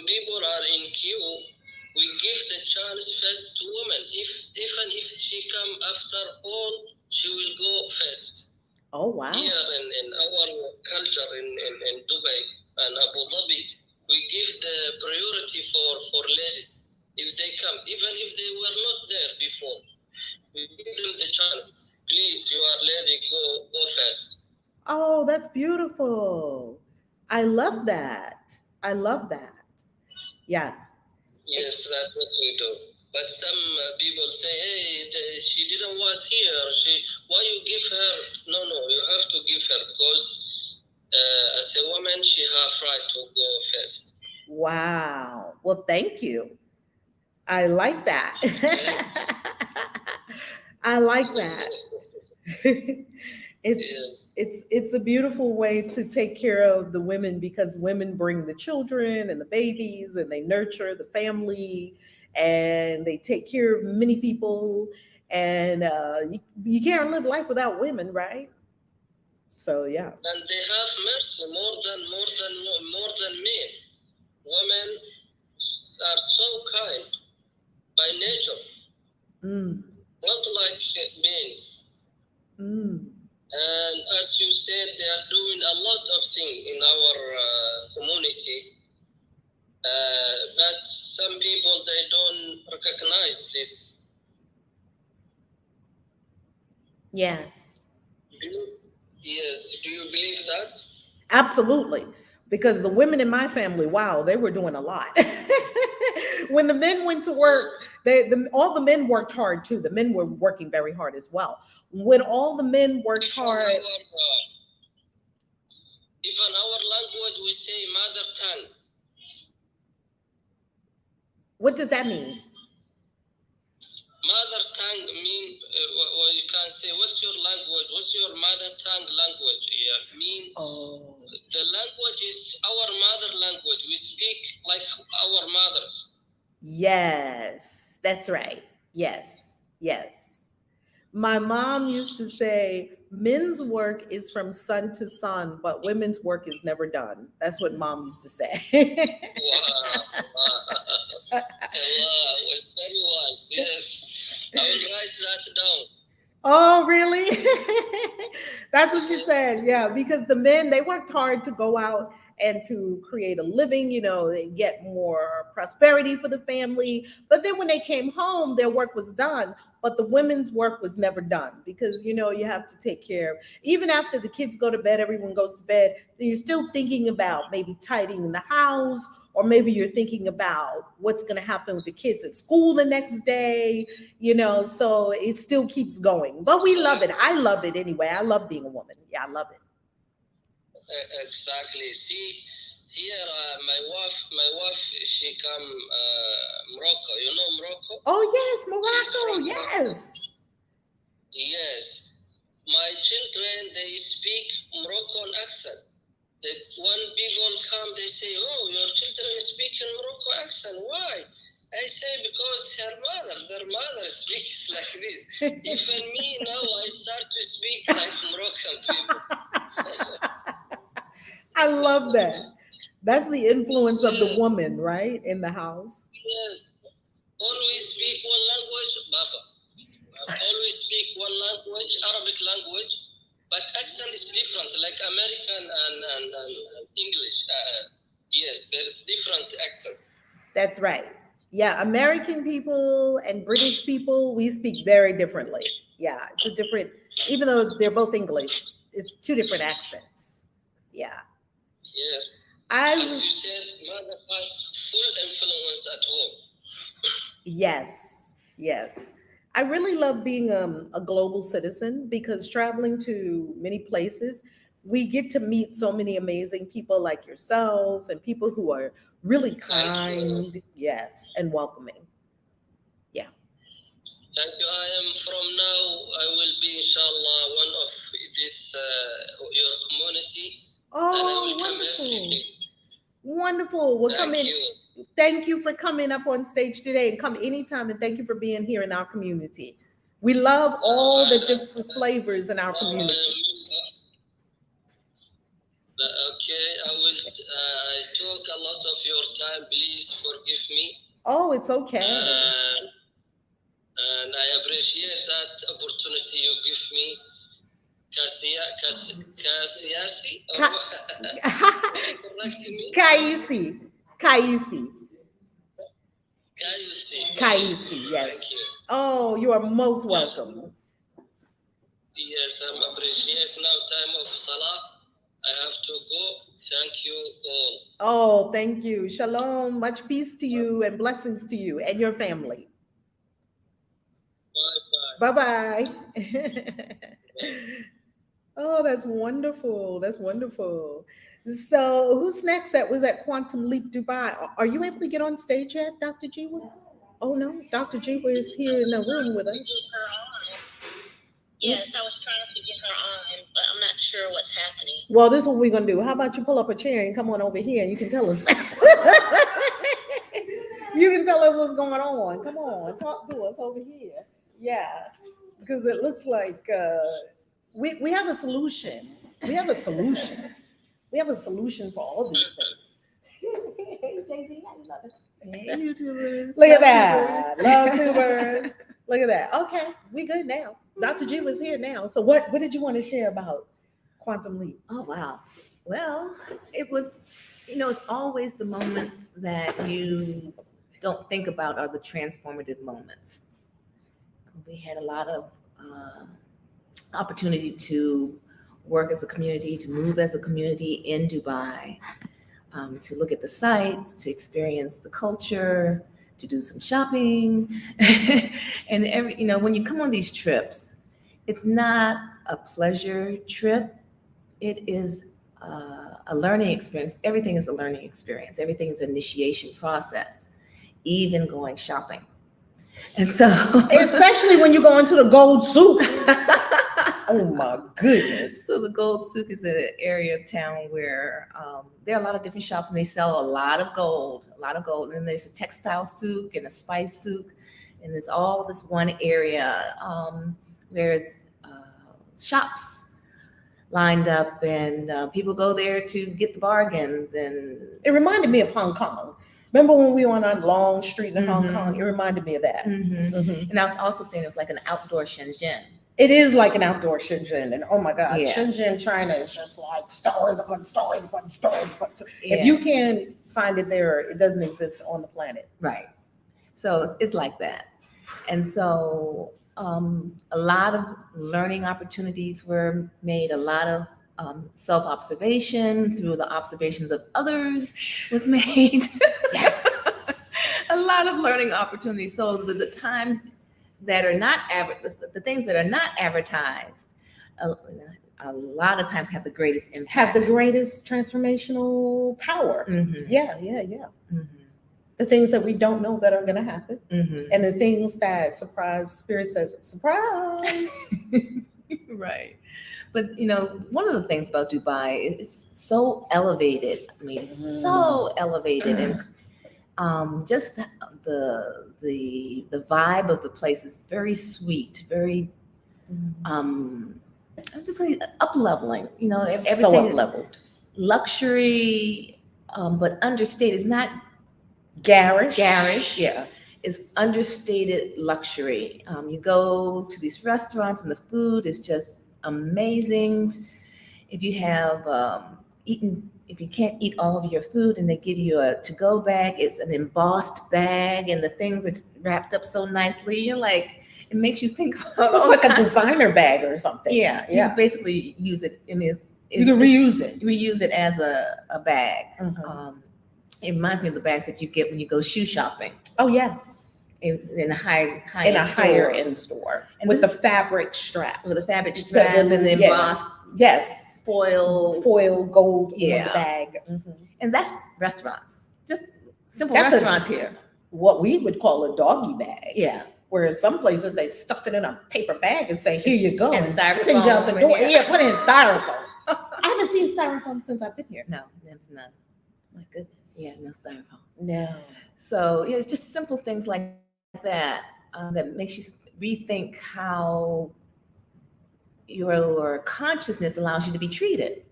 people are in queue, we give the chance first to women. If even if she come after all, she will go first. Oh, wow. Here in our culture in Dubai and Abu Dhabi, we give the priority for ladies. If they come, even if they were not there before, we give them the chance. Please, you are lady, go first. Oh, that's beautiful. I love that. I love that. Yeah. It- Yes, that's what we do. But some people say, "Hey, she didn't was here. Why you give her?" No, no, you have to give her because as a woman, she have right to go first. wow. Well, thank you. I like that. Thank you. I like that. it's Yes, it's a beautiful way to take care of the women because women bring the children and the babies and they nurture the family and they take care of many people and you can't live life without women, right? So yeah. and they have mercy more than men. Women are so kind by nature, Mm, not like men. mm. And as you said, they are doing a lot of things in our community, but some people they don't recognize this. Yes. Do you, yes, do you believe that? Absolutely. Because the women in my family, wow, they were doing a lot. When the men went to Yes, work, all the men worked hard too. The men were working very hard as well. When all the men worked before hard, our Even our language, we say mother tongue. What does that mean? Mother tongue mean, or you can say, what's your language? What's your mother tongue language? Yeah, mean Oh, the language is our mother language. We speak like our mothers. yes, that's right. Yes, yes. My mom used to say, men's work is from sun to sun, but women's work is never done. That's what mom used to say. Wow, wow, it's very wise. Yes, I will write that down. Oh, really? That's what she Yes, said. Yeah, because the men, they worked hard to go out and to create a living, they get more prosperity for the family. But then when they came home, their work was done, but the women's work was never done because, you have to take care of, even after the kids go to bed, everyone goes to bed, then you're still thinking about maybe tidying the house, or maybe you're thinking about what's going to happen with the kids at school the next day, so it still keeps going. But we love it. exactly. I love it anyway. I love being a woman. Yeah, I love it. Exactly. See, here, my wife, she come Morocco. You know Morocco? Oh, yes, She's Morocco. from Morocco. Yes. Yes. My children, they speak Moroccan accent. That when people come, they say, "Oh, your children speak in Morocco accent. Why?" I say because their mother speaks like this. Even me now, I start to speak like Moroccan people. I love that. That's the influence of the Yes, woman, right, in the house. yes. Always speak one language, Baba. Always speak one language, Arabic language, but accent is different, like American and English. Yes, there is different accent. That's right. Yeah, American people and British people, we speak very differently. Yeah, it's a different, even though they're both English, it's two different accents. Yeah. Yes, as I you said, mother has full influence at home. Yes, yes. I really love being a global citizen because traveling to many places, we get to meet so many amazing people like yourself and people who are really Thank you. kind, yes, and welcoming. Yeah. Thank you. I am from now, I will be, inshallah, one of this, your community, and I Oh, will come every wonderful. day. Wonderful. Well, come Thank in. you. Thank you for coming up on stage today and come anytime. And thank you for being here in our community. We love Now all I, the different flavors in our now I community. am okay. I took a lot of your time. Please forgive me. Oh, it's okay. And I appreciate that opportunity you give me. Kasiasi, or can you correct me? Kaisi. Kaisi. Kayusi, Kaisi, Kayusi. yes. Thank you. Oh, you are most Yes, welcome. yes, I'm appreciate now time of Salah. I have to go. Thank you all. Oh, thank you. Shalom. Much peace to you and blessings to you and your family. Bye Bye bye. bye. Oh, that's wonderful. That's wonderful. So, who's next? That was at Quantum Leap Dubai. Are you able to get on stage yet, Dr. Jiwa? Oh, no. Dr. Jiwa is here in the room with us. Yes, I was trying to get her on, but I'm not sure what's happening. Well, this is what we're going to do. How about you pull up a chair and come on over here and you can tell us. You can tell us what's going on. Come on, talk to us over here. Yeah, because it looks like we have a solution. We have a solution. We have a solution for all these things. Hey, JD, how you love it? Hey, YouTubers. Look at Love that. tubers. Love tubers. Look at that. Okay, we good now. Dr. G was here now. So what did you want to share about Quantum Leap? Oh, wow. Well, it was, it's always the moments that you don't think about are the transformative moments. We had a lot of opportunity to work as a community, to move as a community in Dubai, to look at the sites, to experience the culture, to do some shopping. And when you come on these trips, it's not a pleasure trip. It is a learning experience. Everything is a learning experience. Everything is an initiation process, even going shopping. And so, Especially when you go into the gold souk. Oh my goodness. So the Gold Souk is an area of town where there are a lot of different shops and they sell a lot of gold. And then there's a textile souk and a spice souk, and it's all this one area. There's shops lined up, and people go there to get the bargains. And It reminded me of Hong Kong. Remember when we were on that long street in Hong Mhm. Kong? It reminded me of that. Mhm. And I was also saying it was like an outdoor Shenzhen. It is like an outdoor Shenzhen, and oh my God, Yeah. Shenzhen, China is just like stores upon stores upon stores upon stores. Yeah. If you can find it there, it doesn't exist on the planet. Right. So it's like that. And so a lot of learning opportunities were made, a lot of self-observation through the observations of others was made. Yes. A lot of learning opportunities. So the times that are not, the things that are not advertised, a lot of times have the greatest impact. Have the greatest transformational power. Mhm. Yeah. Mhm. The things that we don't know that are going to happen, Mhm. and the things that surprise, Spirit says, surprise. Right. But one of the things about Dubai is it's so elevated. I mean, so elevated, and just the vibe of the place is very sweet, very I'm just like up leveling. Everything So up is leveled. luxury, but understated. It's not Garish. Yeah. Is understated luxury. You go to these restaurants and the food is just amazing. Exquisite. If you have if you can't eat all of your food and they give you a to-go bag, it's an embossed bag and the things are wrapped up so nicely. You're like, it makes you think about Looks all like the a time. designer bag or something. Yeah, you can basically use it. I mean, You can reuse it. reuse it as a bag. Mhm. It reminds me of the bags that you get when you go shoe shopping Oh yes. in a high In a store. higher end store And with this- the fabric strap. with a fabric strap and the Yeah. embossed Yes. foil. Foil gold on the Yeah. bag. Mhm. And that's restaurants, just simple That's restaurants here. What we would call a doggy bag. Yeah. Where in some places they stuff it in a paper bag and say, "Here you go," And and send you out the styrofoam, door. and Yeah, put it in styrofoam. I haven't seen styrofoam since I've been here. No, there's none. My goodness. Yeah, no styrofoam. No. So it's just simple things like that that makes you rethink how your consciousness allows you to be treated.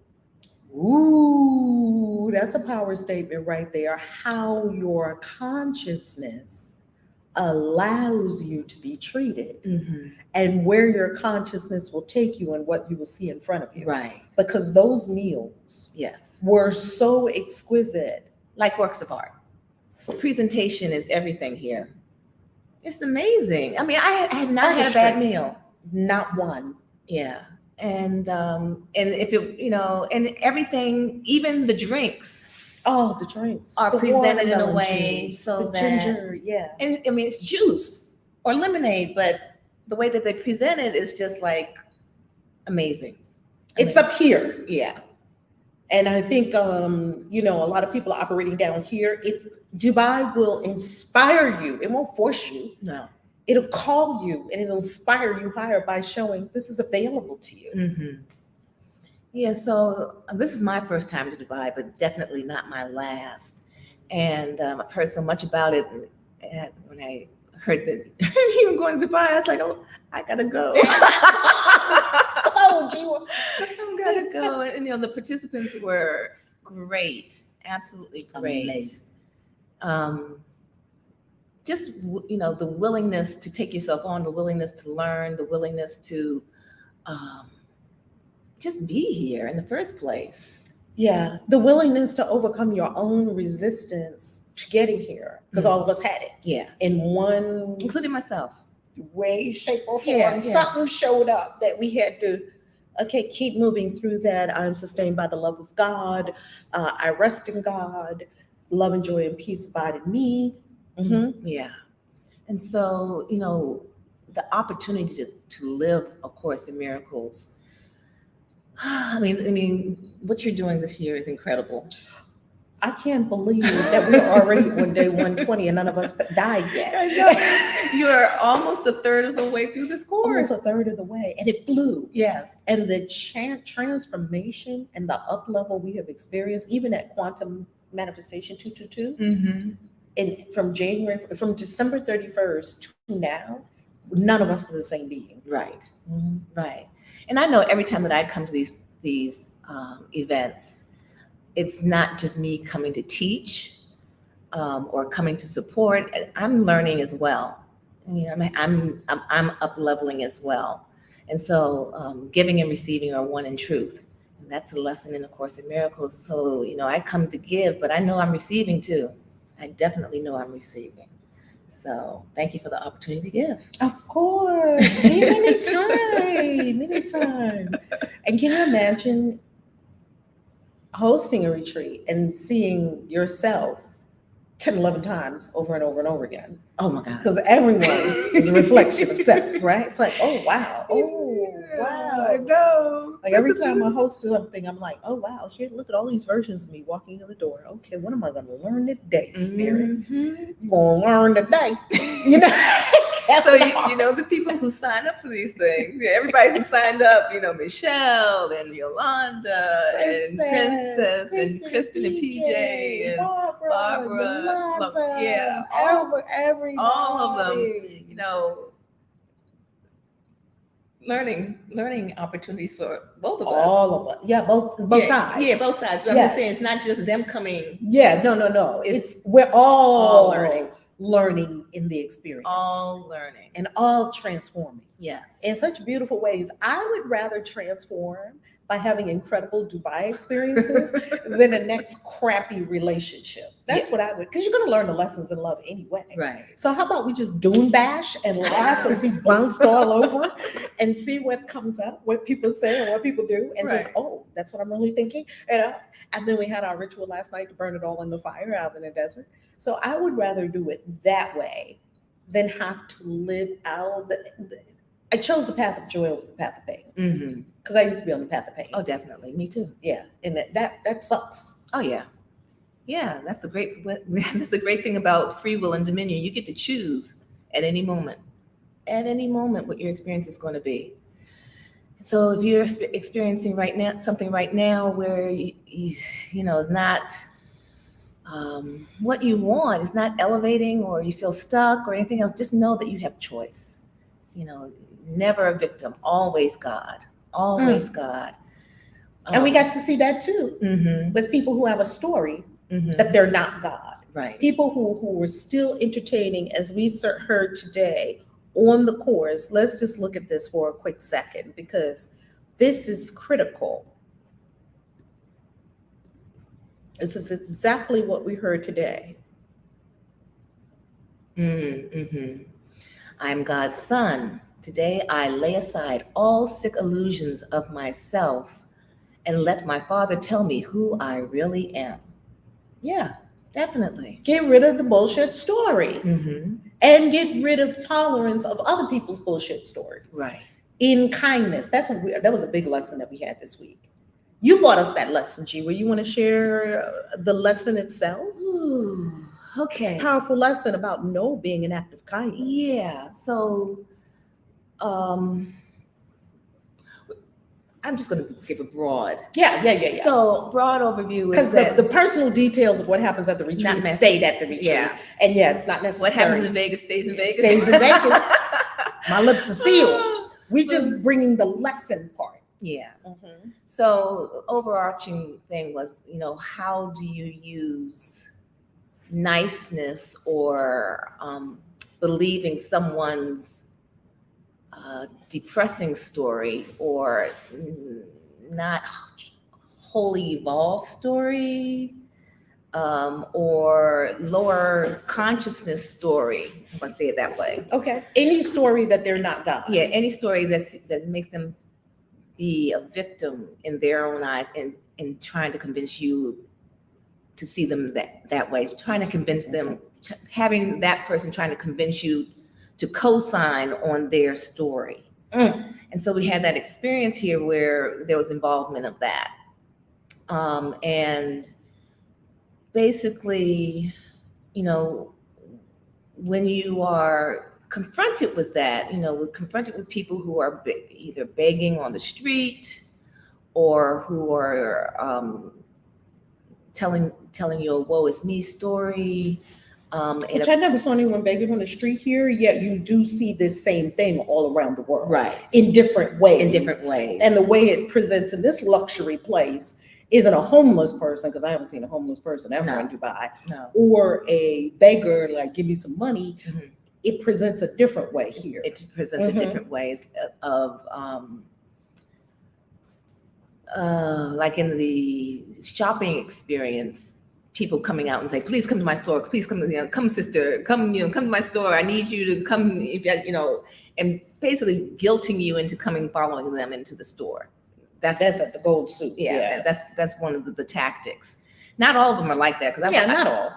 Ooh, that's a power statement right there. How your consciousness allows you to be treated, and where your consciousness will take you and what you will see in front of you. Right. Because those meals Yes. were so exquisite. Like works of art. Presentation is everything here. It's amazing. I mean, I have not had a bad Artistry. meal. Not one. Yeah. And if it, and everything, even the drinks Oh, the drinks are the presented in a watermelon way juice, so the that, ginger, yeah. and I mean, it's juice or lemonade, but the way that they present it is just like amazing. It's up here. Yeah. And I think, a lot of people are operating down here. Dubai will inspire you. It won't force you. No. It'll call you and it'll inspire you higher by showing this is available to you. Mm-hmm. Yeah, so this is my first time to Dubai, but definitely not my last. And I've heard so much about it. And when I heard that you were going to Dubai, I was like, oh, I gotta go. Come on, Jiwa. I gotta go. And the participants were great, absolutely great. Amazing. Just the willingness to take yourself on, the willingness to learn, the willingness to just be here in the first place. Yeah, the willingness to overcome your own resistance to getting here, because all of us had it. Yeah, In one including myself. way, shape, or form, Yeah. something showed up that we had to, keep moving through that. I'm sustained by the love of God. I rest in God. Love and joy and peace abide in me. Mm-hmm. Yeah. And so, the opportunity to live A Course in Miracles I mean, what you're doing this year is incredible. I can't believe that we're already on day 120 and none of us died I yet. know. You're almost a third of the way through this course. Almost a third of the way, and it flew. Yes. And the transformation and the up level we have experienced, even at Quantum Manifestation 222, Mm-hmm. and from December 31st to now, none of us are the same being. Right. Right. And I know every time that I come to these events, it's not just me coming to teach or coming to support. I'm learning as well. I'm up leveling as well. And so giving and receiving are one in truth. And that's a lesson in the Course in Miracles. So, I come to give, but I know I'm receiving too. I definitely know I'm receiving. So thank you for the opportunity to give. Of course. Anytime. And can you imagine hosting a retreat and seeing yourself 10, 11 times over and over and over again? Oh my God. Because everyone is a reflection of self, right? It's like, oh, wow. Oh, wow. I know. Like every time I host something, I'm like, oh, wow, here, look at all these versions of me walking in the door. Okay, what am I going to learn today, Spirit? Mhm. You're going to learn today. So the people who sign up for these things, everybody who signed up, Michelle and Yolanda and Princess and Kristen and PJ and Barbara, Yolanda, yeah, everybody. all of them, learning opportunities for both of us. All of us. Yeah, both sides. Yeah, both sides. But Yes. I'm just saying it's not just them coming. Yeah, no. We're all learning in the experience. All learning. And all transforming. Yes. In such beautiful ways. I would rather transform by having incredible Dubai experiences than a next crappy relationship. That's what I would, because you're going to learn the lessons in love anyway. Right. So how about we just dune bash and laugh and be bounced all over and see what comes up, what people say and what people do, and just, that's what I'm really thinking. And then we had our ritual last night to burn it all in the fire out in the desert. So I would rather do it that way than have to live out I chose the path of joy over the path of pain. Because I used to be on the path of pain. Oh, definitely. Me too. Yeah. And that sucks. Oh, yeah. Yeah. That's the great thing about free will and dominion. You get to choose at any moment what your experience is going to be. So if you're experiencing something right now where you is not what you want, it's not elevating, or you feel stuck or anything else, just know that you have choice. Never a victim, always God, always God. And we got to see that too with people who have a story that they're not God. Right. People who were still entertaining, as we heard today on the course. Let's just look at this for a quick second, because this is critical. This is exactly what we heard today. I'm God's son. Today I lay aside all sick illusions of myself and let my Father tell me who I really am. Yeah, definitely. Get rid of the bullshit story and get rid of tolerance of other people's bullshit stories. Right. In kindness. That was a big lesson that we had this week. You brought us that lesson, G. Where you want to share the lesson itself? Ooh, okay. It's a powerful lesson about no being an act of kindness. Yeah. So, I'm just going to give a broad. Yeah. So, broad overview because is the personal details of what happens at the retreat stayed at the retreat. Yeah. And it's not necessary. What happens in Vegas stays in Vegas. Stays in Vegas. My lips are sealed. We just bringing the lesson part. Yeah. So the overarching thing was, how do you use niceness or believing someone's depressing story or not wholly evolved story or lower consciousness story, if I say it that way. Okay. Any story that they're not God. Yeah, any story that makes them be a victim in their own eyes and trying to convince you to see them that way, trying to convince them, having that person trying to convince you to co-sign on their story. And so we had that experience here where there was involvement of that. And basically, you know, when you are confronted with that, you know, confronted with people who are either begging on the street or who are telling you a woe is me story. Which I never saw anyone begging on the street here, yet you do see this same thing all around the world. Right. In different ways. In different ways. And the way it presents in this luxury place isn't a homeless person, because I haven't seen a homeless person ever in Dubai, or a beggar, like, give me some money. It presents a different way here. It presents a different ways of, like in the shopping experience, people coming out and say, please come to my store, please come, come sister, come to my store. I need you to come, and basically guilting you into following them into the store. That's at the Gold Suit. Yeah. That's one of the tactics. Not all of them are like that. Not all.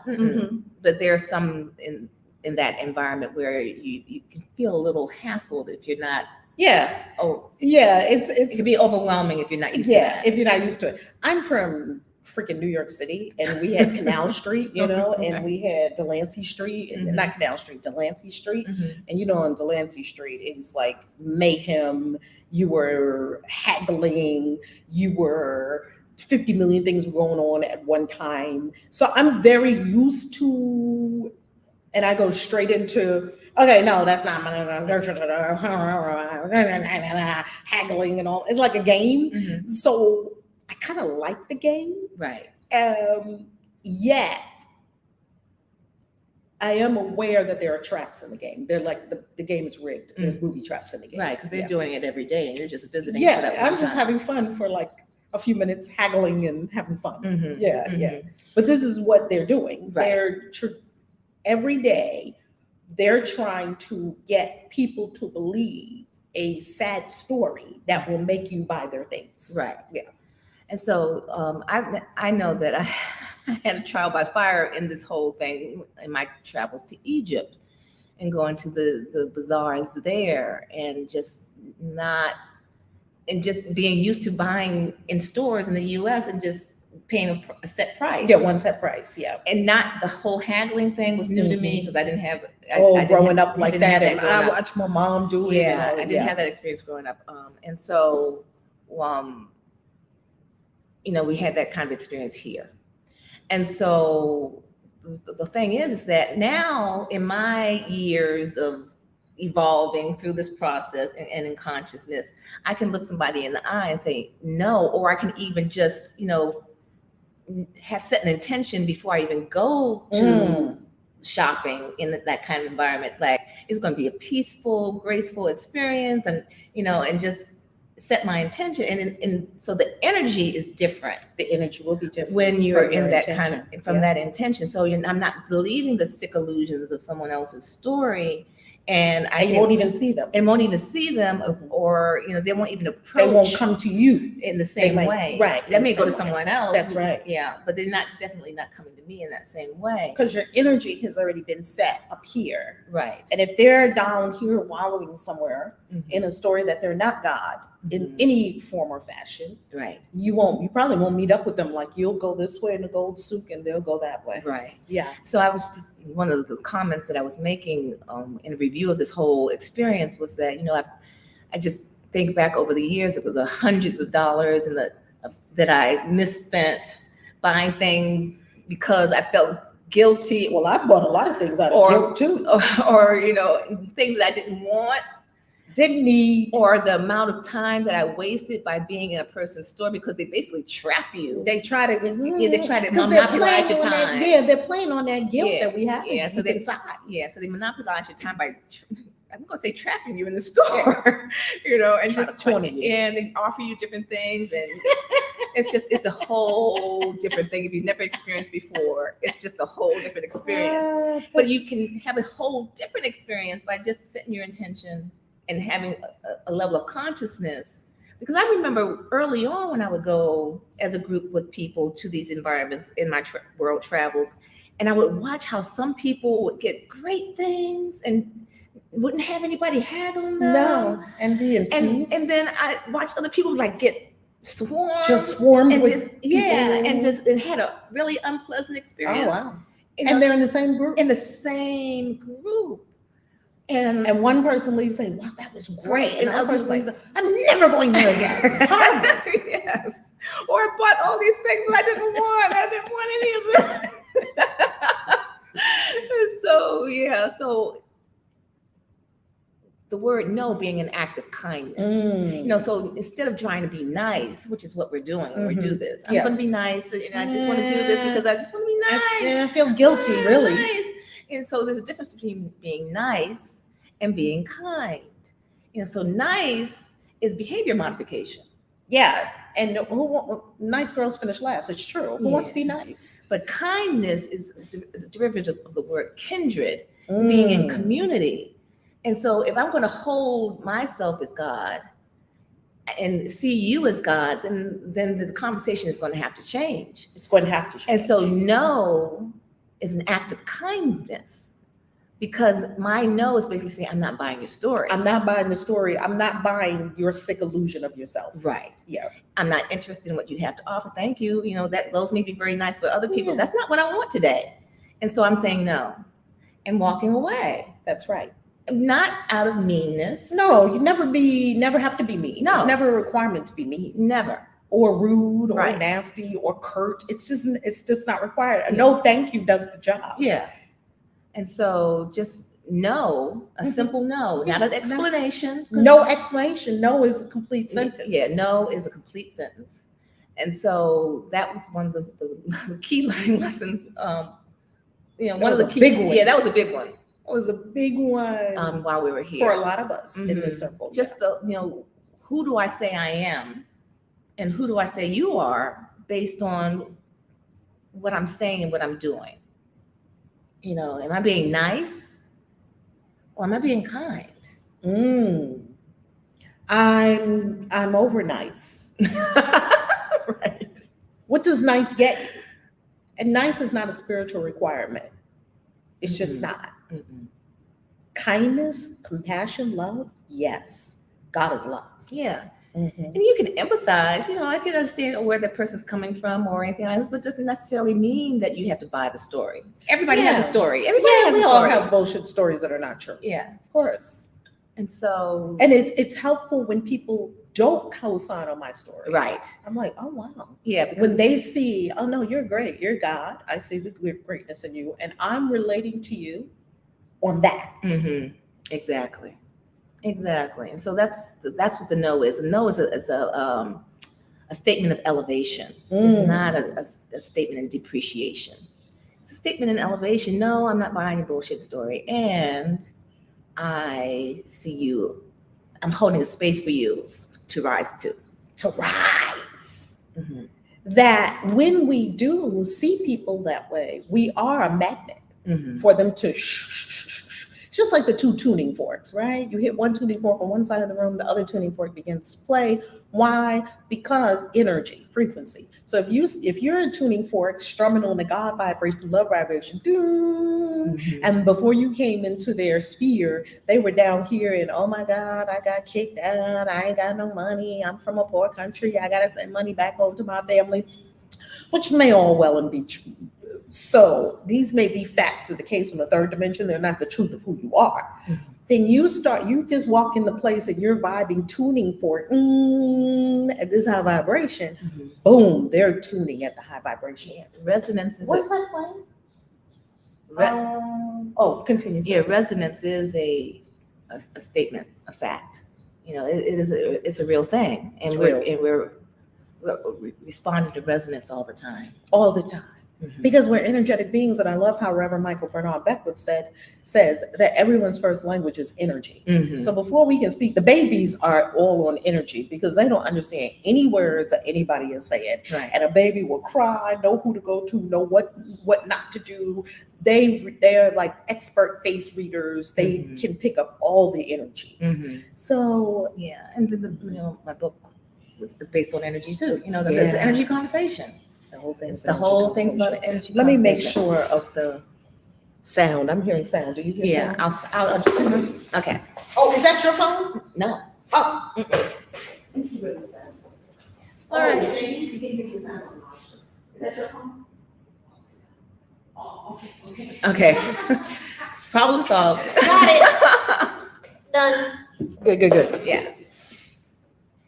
But there's some in that environment where you can feel a little hassled if you're not. Yeah. It can be overwhelming if you're not used to that. If you're not used to it. I'm from freaking New York City, and we had Canal Street, and we had Delancey Street, and not Canal Street, Delancey Street. And on Delancey Street, it was like mayhem. You were haggling, you were 50 million things were going on at one time. So I'm very used to, and I go straight into, okay, no, that's not haggling and all. It's like a game. So I kind of like the game. Right. Yet I am aware that there are traps in the game. They're like, the game is rigged. There's booby traps in the game. Right, because they're doing it every day and you're just visiting. Yeah, I'm just having fun for like a few minutes, haggling and having fun. But this is what they're doing. Right. Every day, they're trying to get people to believe a sad story that will make you buy their things. Right. Yeah. And so I know that I had a trial by fire in this whole thing in my travels to Egypt and going to the bazaars there and just being used to buying in stores in the US and just paying a set price. Yeah, one set price, yeah. And not the whole haggling thing was new to me because I didn't have growing up like that. And I watched my mom do it. Yeah, I didn't have that experience growing up. And so we had that kind of experience here. And so the thing is that now in my years of evolving through this process and in consciousness, I can look somebody in the eye and say no, or I can even just, have set an intention before I even go to shopping in that kind of environment. Like, it's going to be a peaceful, graceful experience, and and just set my intention. And so the energy is different. The energy will be different when you're in that intention. That intention. So I'm not believing the sick illusions of someone else's story. And you won't even see them. And won't even see them, or they won't even approach. They won't come to you in the same way. Right. They may go to someone else. That's right. Yeah, but they're definitely not coming to me in that same way. Because your energy has already been set up here. Right. And if they're down here wallowing somewhere in a story that they're not God in any form or fashion, right, you probably won't meet up with them. Like, you'll go this way in the Gold Souk and they'll go that way. Right. Yeah. So I was just, one of the comments that I was making in a review of this whole experience was that, I just think back over the years of the hundreds of dollars and that I misspent buying things because I felt guilty. Well, I bought a lot of things out of guilt too. Or things that I didn't want. Didn't need, or the amount of time that I wasted by being in a person's store, because they basically trap you. They try to monopolize your time. They're playing on that guilt that we have. So they monopolize your time by, I'm gonna say, trapping you in the store, and just and they offer you different things, and it's a whole different thing. If you've never experienced before, it's just a whole different experience. But you can have a whole different experience by just setting your intention and having a level of consciousness. Because I remember early on when I would go as a group with people to these environments in my world travels, And I would watch how some people would get great things and wouldn't have anybody haggling them. No, and be in And peace. then I watched other people like get swarmed. Just swarmed and with just, people. and had a really unpleasant Oh experience. wow! You And know, they're in the same group. in the same group. And one person leaves saying, "Wow, that was great," and And the other others person leaves, like- "I'm never going there again." It's horrible. yes. Or I bought all these things that I didn't want. I didn't want any of them. So the word no being an act of kindness. You know, so instead of trying to be nice, which is what we're doing when we do this, I'm Yeah. going to be nice, and I just want to do this because I just want to be nice. I feel guilty, really. Nice. And so there's a difference between being nice and being kind. You know, so nice is behavior modification. Yeah, and nice girls finish last. It's true. Who wants to be nice? But kindness is a derivative of the word kindred, being in community. And so if I'm going to hold myself as God and see you as God, then the conversation is going to have to change. It's going to have to change. And so no is an act of kindness, because my no is basically saying, I'm not buying your story. I'm not buying the story. I'm not buying your sick illusion of yourself. Right. Yeah. I'm not interested in what you have to offer. Thank you. You know, that those may be very nice for other people. Yeah. That's not what I want today. And so I'm saying no and walking away. That's right. Not out of meanness. No, you never have to be mean. No. It's never a requirement to be mean Never. or rude or Right. nasty or curt. It's just not required. A no thank you does the job. Yeah. And so just no, a simple no, not an explanation. No explanation. No is a complete sentence. Yeah, no is a complete sentence. And so that was one of the key learning lessons. One of the key, big one. Yeah, that was a big one. It was a big one While we were here. for a lot of us in Mhm. this circle. Just who do I say I am and who do I say you are based on what I'm saying and what I'm doing? You know, am I being nice or am I being kind? I'm over nice. Right. What does nice get you? And nice is not a spiritual requirement. It's just not. Mm-mm. Kindness, compassion, love, yes. God is love. Yeah. Mhm. And you can empathize, I can understand where that person's coming from or anything like this, but doesn't necessarily mean that you have to buy the story. Everybody has a Yeah. story. Everybody has We a all story. have bullshit stories that are not true. Yeah. Of course. And so, And it's helpful when people don't co-sign on my story. right. I'm like, oh wow. Yeah. Because When they see, oh no, you're great, you're God. I see the greatness in you, and I'm relating to you on that. Mhm. Exactly. And so that's what the no is. The no is a statement of elevation. It's not a statement in depreciation. It's a statement in elevation. No, I'm not buying your bullshit story. And I see you. I'm holding a space for you to rise to. To rise. Mhm. That when we do see people that way, we are a magnet Mhm. for them to It's just like the two tuning forks, right? You hit one tuning fork on one side of the room, the other tuning fork begins to play. Why? Because energy, frequency. So if you're a tuning fork strumming on the God vibration, love vibration, doom, and before you came into their sphere, they were down here and oh my God, I got kicked out. I ain't got no money. I'm from a poor country. I gotta send money back home to my family, which may all well and be true. So these may be facts of the case from the third dimension. They're not the truth of who you are. Mhm. Then you just walk in the place and you're vibing, tuning for it. At this high vibration, Mhm. boom, they're tuning at the high vibration. Yeah. Resonance is What's that playing? Continue. Yeah, resonance is a statement, a fact. It's a real thing, and It's we're responding to resonance all the time. All the time. Mhm. Because we're energetic beings, and I love how Reverend Michael Bernard Beckwith says that everyone's first language is energy. Mhm. So before we can speak, the babies are all on energy because they don't understand any words that anybody is saying. Right. And a baby will cry, know who to go to, know what not to do. They're like expert face readers. They Mhm. can pick up all the energies. Mhm. So Yeah, and my book is based on energy too. There's Yeah. an energy conversation. The whole thing's The whole thing's about energy. Let me make conversation. sure of the sound. I'm hearing sound. Do you hear Yeah, sound? okay. Oh, is that your phone? No. Oh. Mm-mm. Let me see where the sound is. All right. Jamie, you can hear the sound. Is that your phone? Oh, okay. Okay. Problem solved. Got it. Done. Good. Yeah.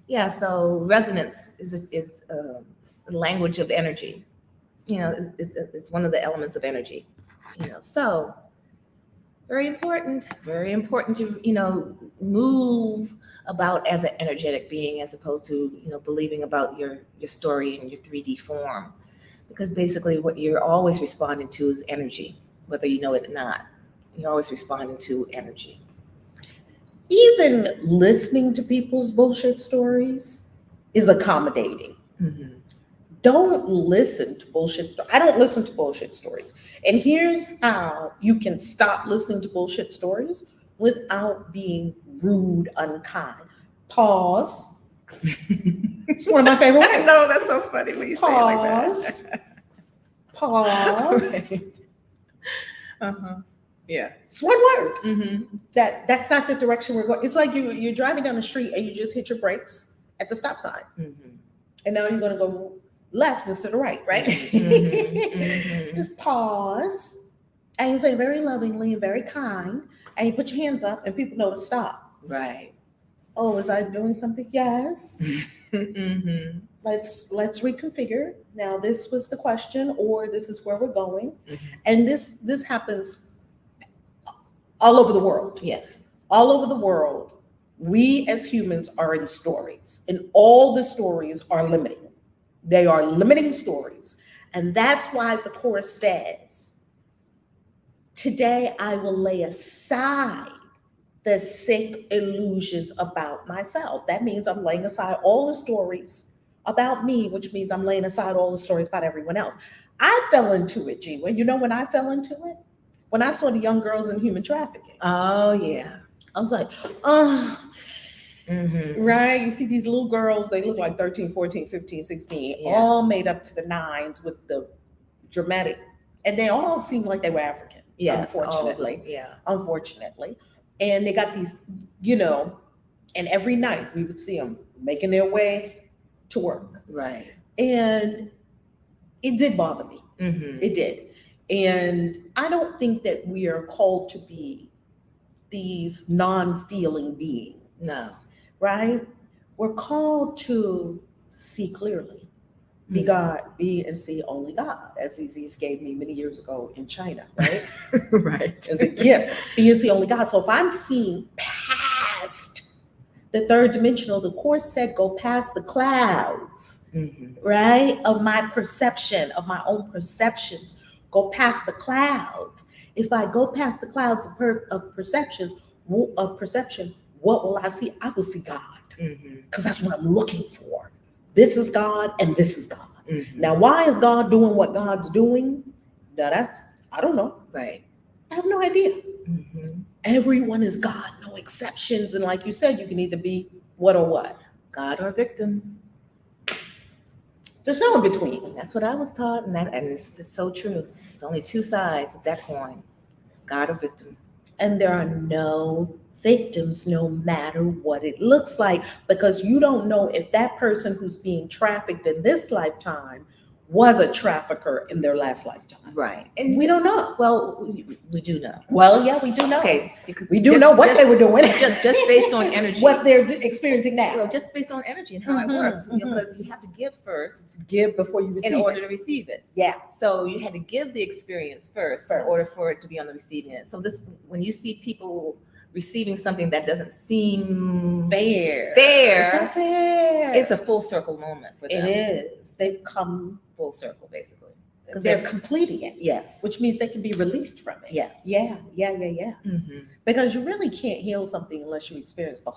Yeah. So resonance is a language of energy. You know, it's one of the elements of energy. You know, so very important to, you know, move about as an energetic being as opposed to, you know, believing about your story in your 3D form, because basically what you're always responding to is energy, whether you know it or not. You're always responding to energy. Even listening to people's bullshit stories is accommodating. Mm-hmm. Don't listen to bullshit stories. I don't listen to bullshit stories. And here's how you can stop listening to bullshit stories without being rude, unkind. Pause. It's one of my favorite words. No, that's so funny when you say it like that. Pause. Right. Uh-huh. Yeah. It's one word. Mm-hmm. That's not the direction we're going. It's like you're driving down the street and you just hit your brakes at the stop sign. Mm-hmm. And now you're going to go left instead of right? Mm-hmm. Mm-hmm. Just pause and you say very lovingly and very kind, and you put your hands up and people know to stop. Right. Oh, was I doing something? Yes. Mm-hmm. Let's reconfigure. Now this was the question, or this is where we're going. Mm-hmm. And this happens all over the world. Yes. All over the world, we as humans are in stories, and all the stories are limiting. They are limiting stories. And that's why the Course says, today I will lay aside the sick illusions about myself. That means I'm laying aside all the stories about me, which means I'm laying aside all the stories about everyone else. I fell into it, G. You know when I fell into it? When I saw the young girls in human trafficking. Oh, yeah. I was like, oh, Mm-hmm. right? You see these little girls, they look like 13, 14, 15, 16, Yeah. all made up to the nines with the dramatic, and they all seemed like they were African, Yes. unfortunately. Yeah. Unfortunately. And they got these, you know, and every night we would see them making their way to work. Right. And it did bother me. Mm-hmm. It did. And I don't think that we are called to be these non-feeling beings. No. Right? We're called to see clearly. Be Mm-hmm. God, be and see only God, as Aziz gave me many years ago in China, right? Right. As a gift, be and see only God. So if I'm seeing past the third dimensional, the Course said go past the clouds, Mm-hmm. right? Of my perception, of my own perceptions, go past the clouds. If I go past the clouds of perception, what will I see? I will see God, Mm-hmm. because that's what I'm looking for. This is God and this is God. Mm-hmm. Now, why is God doing what God's doing? Now I don't know. Right. I have no idea. Mm-hmm. Everyone is God, no exceptions. And like you said, you can either be what or what. God or victim. There's no in between. That's what I was taught, and it's just so true. There's only two sides of that coin: God or victim. And there are no victims, no matter what it looks like, because you don't know if that person who's being trafficked in this lifetime was a trafficker in their last lifetime. Right. And We don't know. Well, we do know. Well, yeah, we do know. Okay. We do know what they were doing. Just based on energy. What they're experiencing now. Well, just based on energy and how Mhm, it works, mhm. because you have to give first Give before you receive in order it. to receive it. Yeah. So you had to give the experience first in order for it to be on the receiving end. So when you see people receiving something that doesn't seem Fair. fair, It's not fair. it's a full circle moment for them. It is. They've come, Full circle, basically. they're completing it, Yes. which means they can be released from it. Yes. Yeah. Mm-hmm. Because you really can't heal something unless you experience the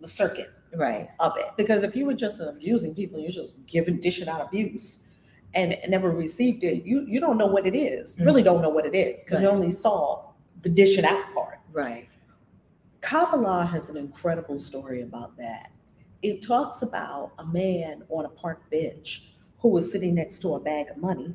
circuit Right. of it. Because if you were just abusing people, you're just dishing out abuse and never received it, you don't know what it is. Really don't know what it is, because you Right. only saw the dishing out part. Right. Kabbalah has an incredible story about that. It talks about a man on a park bench who was sitting next to a bag of money.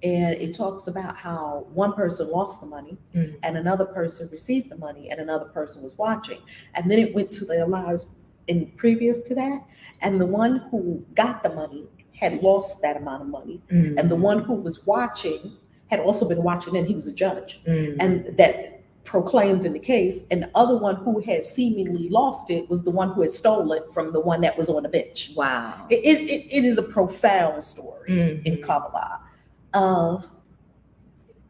And it talks about how one person lost the money Mm. and another person received the money and another person was watching. And then it went to their lives in previous to that. And the one who got the money had lost that amount of money. Mm. And the one who was watching had also been watching, and he was a judge. Mm. And that proclaimed in the case. And the other one who had seemingly lost it was the one who had stole it from the one that was on the bench. Wow. It is a profound story Mhm. in Kabbalah of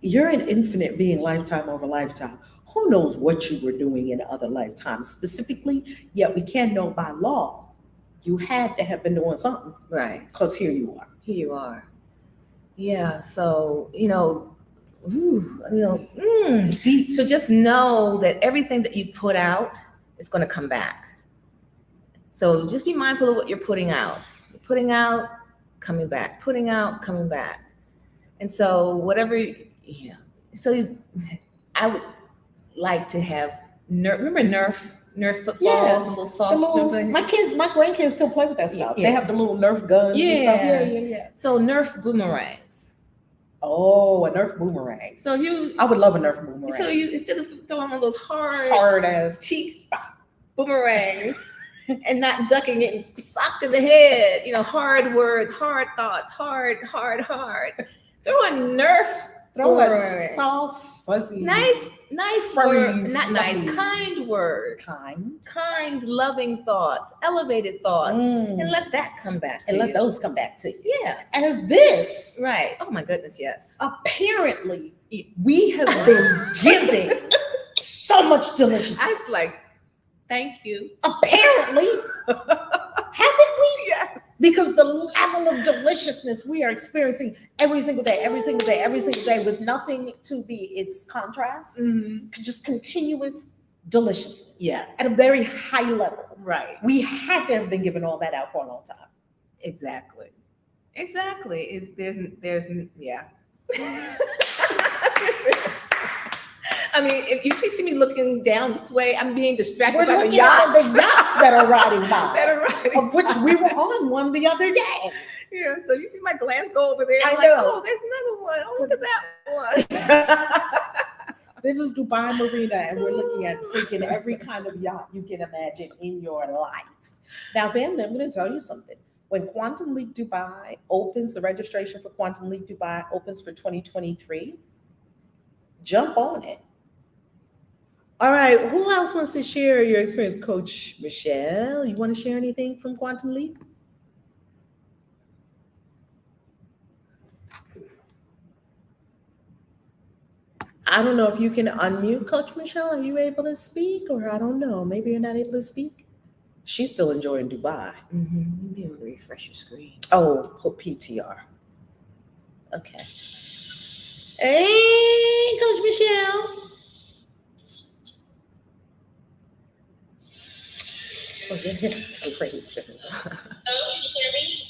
you're an infinite being, lifetime over lifetime. Who knows what you were doing in other lifetimes specifically, yet we can know by law you had to have been doing something, Right. because here you are. Here you are. Yeah. So, It's deep. So just know that everything that you put out is going to come back. So just be mindful of what you're putting out. You're putting out, coming back. Putting out, coming back. And so whatever, yeah. So I would like to have remember Nerf footballs, Yeah, the little The soft. little, my grandkids still play with that stuff. Yeah. They have the little Nerf guns and stuff. Yeah. Yeah. So Nerf boomerangs. Oh, a Nerf boomerang. So I would love a Nerf boomerang. So you, instead of throwing one of those hard ass teeth boomerangs and not ducking it and socked in the head, hard words, hard thoughts, hard. Throw a Nerf. Throw a boomerang. soft, fuzzy, Nice furry, word, not nice, fluffy. kind words, kind, loving thoughts, elevated thoughts, and and let that come back to let you. those come back to you. Yeah, As this, right. Oh my goodness, yes. apparently, we have been giving so much deliciousness. I was like, thank you. Apparently, haven't we? Yes. Because the level of deliciousness we are experiencing every single day, with nothing to be its contrast, Mm-hmm. just continuous deliciousness. Yes. At a very high level. Right. We had to have been giving all that out for a long time. Exactly. There's yeah. I mean, if you see me looking down this way, I'm being distracted We're by the looking at yachts. the yachts that are riding by, of which by. we were on one the other day. Yeah, so you see my glance go over there. I I'm know. like, oh, there's another one. Oh, look at that one. This is Dubai Marina, and we're looking at freaking every kind of yacht you can imagine in your life. Now, family, I'm going to tell you something. When Quantum Leap Dubai opens, the registration for Quantum Leap Dubai opens for 2023, jump on it. All right, who else wants to share your experience? Coach Michelle, you want to share anything from Quantum Leap? I don't know if you can unmute Coach Michelle. Are you able to speak? Or I don't know, maybe you're not able to speak. She's still enjoying Dubai. Mm-hmm. You may want to refresh your screen. Oh, put PTR. Okay. Hey, Coach Michelle. Oh, your hair's still raised. Hello, can you hear me?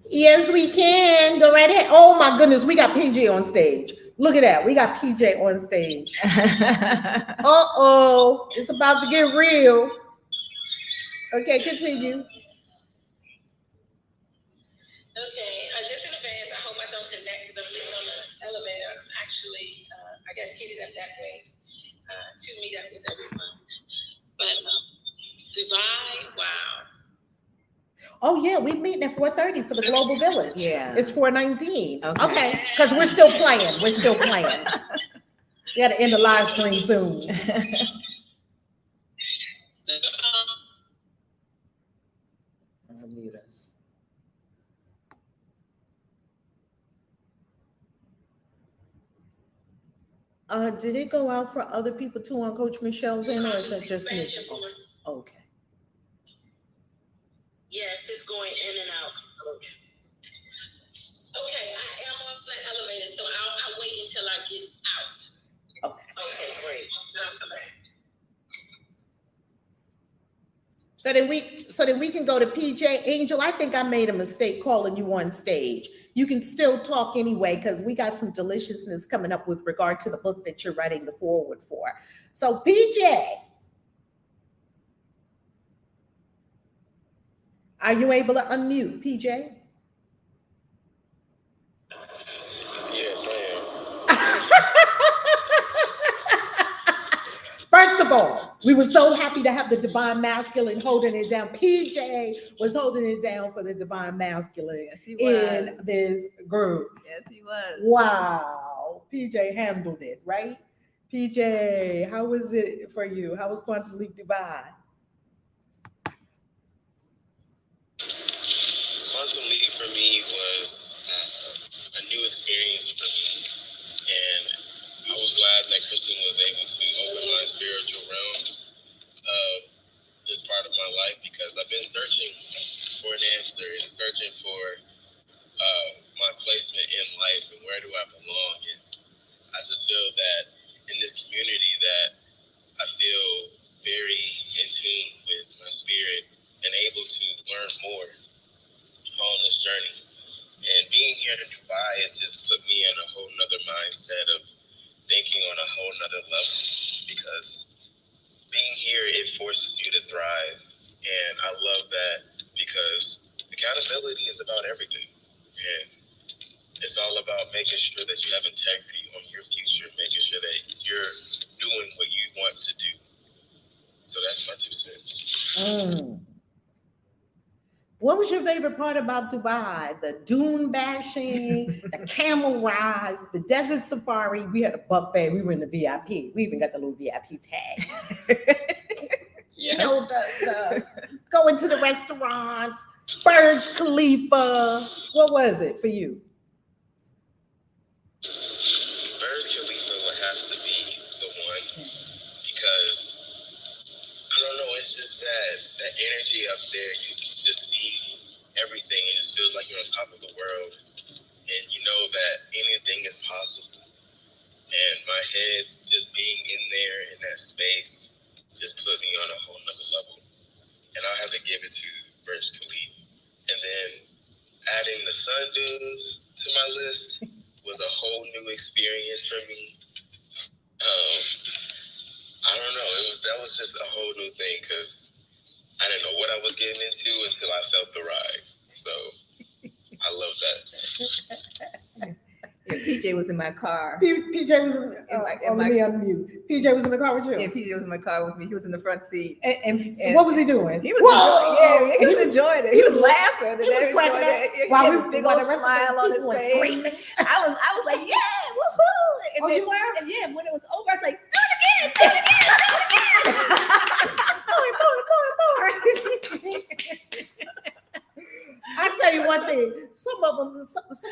Yes, we can. Go right ahead. Oh my goodness, we got PJ on stage. Look at that. We got PJ on stage. Uh-oh. It's about to get real. Okay, continue. Okay, just in advance, I hope I don't connect because I'm living on the elevator. I'm actually, I guess, headed up that way to meet up with everyone. But Dubai, wow. Oh yeah, we meeting at 4:30 for the Global Village. Yeah. It's 4:19. Okay. Okay, because we're still playing. We got to end the live stream soon. Unmute us. Did it go out for other people too on Coach Michelle's end, or is it just me? Oh, okay. Yes, it's going in and out, Coach. Okay, I am on the elevator, so I'll wait until I get out. Okay. Okay, great. Then I'll come back. So then we can go to PJ. Angel, I think I made a mistake calling you on stage. You can still talk anyway, because we got some deliciousness coming up with regard to the book that you're writing the foreword for. So PJ, are you able to unmute, PJ? We were so happy to have the divine masculine holding it down. PJ was holding it down for the divine masculine Yes, he in was. this group. Yes, he was. Wow. PJ handled it, right? PJ, how was it for you? How was Quantum Leap Dubai? Quantum Leap for me was a new experience for me, and I was glad that Kristen was able to open my spiritual realm of this part of my life, because I've been searching for an answer and searching for my placement in life and where do I belong. And I just feel that in this community that I feel very in tune with my spirit and able to learn more on this journey. And being here in Dubai has just put me in a whole nother mindset of thinking on a whole nother level, because being here, it forces you to thrive. And I love that, because accountability is about everything. And it's all about making sure that you have integrity on your future, making sure that you're doing what you want to do. So that's my 2 cents. What was your favorite part about Dubai? The dune bashing, the camel rides, the desert safari. We had a buffet. We were in the VIP. We even got the little VIP tags. You know, the going to the restaurants, Burj Khalifa. What was it for you? Burj Khalifa would have to be the one, because I don't know, it's just that energy up there. You can just see everything. It just feels like you're on top of the world, and you know that anything is possible. And my head just being in there in that space just put me on a whole nother level. And I'll have to give it to Burj Khalifa. And then adding the sun dunes to my list was a whole new experience for me. I don't know. That was just a whole new thing, because I didn't know what I was getting into until I felt the ride. So I love that. Yeah, PJ was in my car. PJ was let me unmute. PJ was in the car with you. Yeah, PJ was in my car with me. He was in the front seat. And what was he doing? He was enjoying it. He was laughing. He was cracking up. While we big old smile on his face. Screaming. I was like, yeah, woohoo! And you were? And yeah, when it was over, I was like, do it again, do it again. I tell you one thing, some of